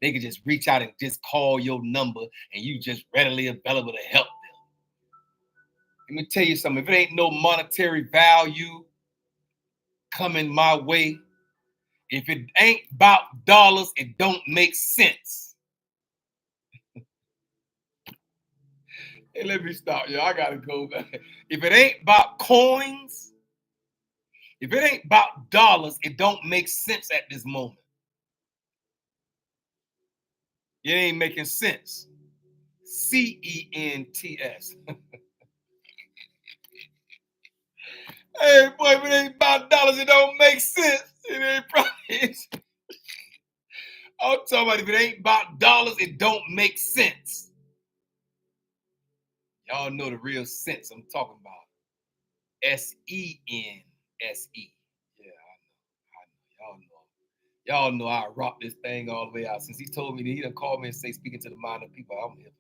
They can just reach out and just call your number, and you just readily available to help them. Let me tell you something. If it ain't no monetary value coming my way, if it ain't about dollars, it don't make sense. Hey, let me stop, y'all. I gotta go back. If it ain't about coins, if it ain't about dollars, it don't make sense at this moment. It ain't making sense. CENTS. Hey, boy, if it ain't about dollars, it don't make sense. It ain't probably. I'm talking about if it ain't about dollars, it don't make sense. Y'all know the real sense I'm talking about. SENSE. Yeah, I know. Y'all know I rock this thing all the way out. Since he told me that he done called me and say, speaking to the mind of people, I'm here.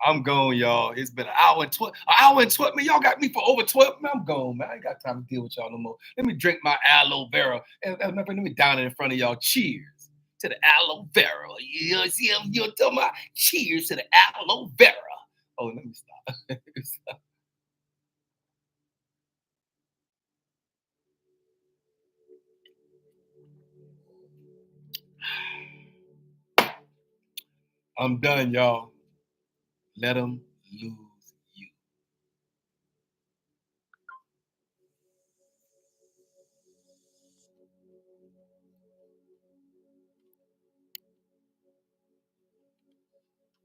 I'm gone, y'all. It's been an hour and 12. An hour and 12. Man, y'all got me for over 12. Man, I'm gone, man. I ain't got time to deal with y'all no more. Let me drink my aloe vera. And let me down it in front of y'all. Cheers to the aloe vera. You see, you're talking about cheers to the aloe vera. Oh, let me stop. I'm done, y'all. Let them lose you.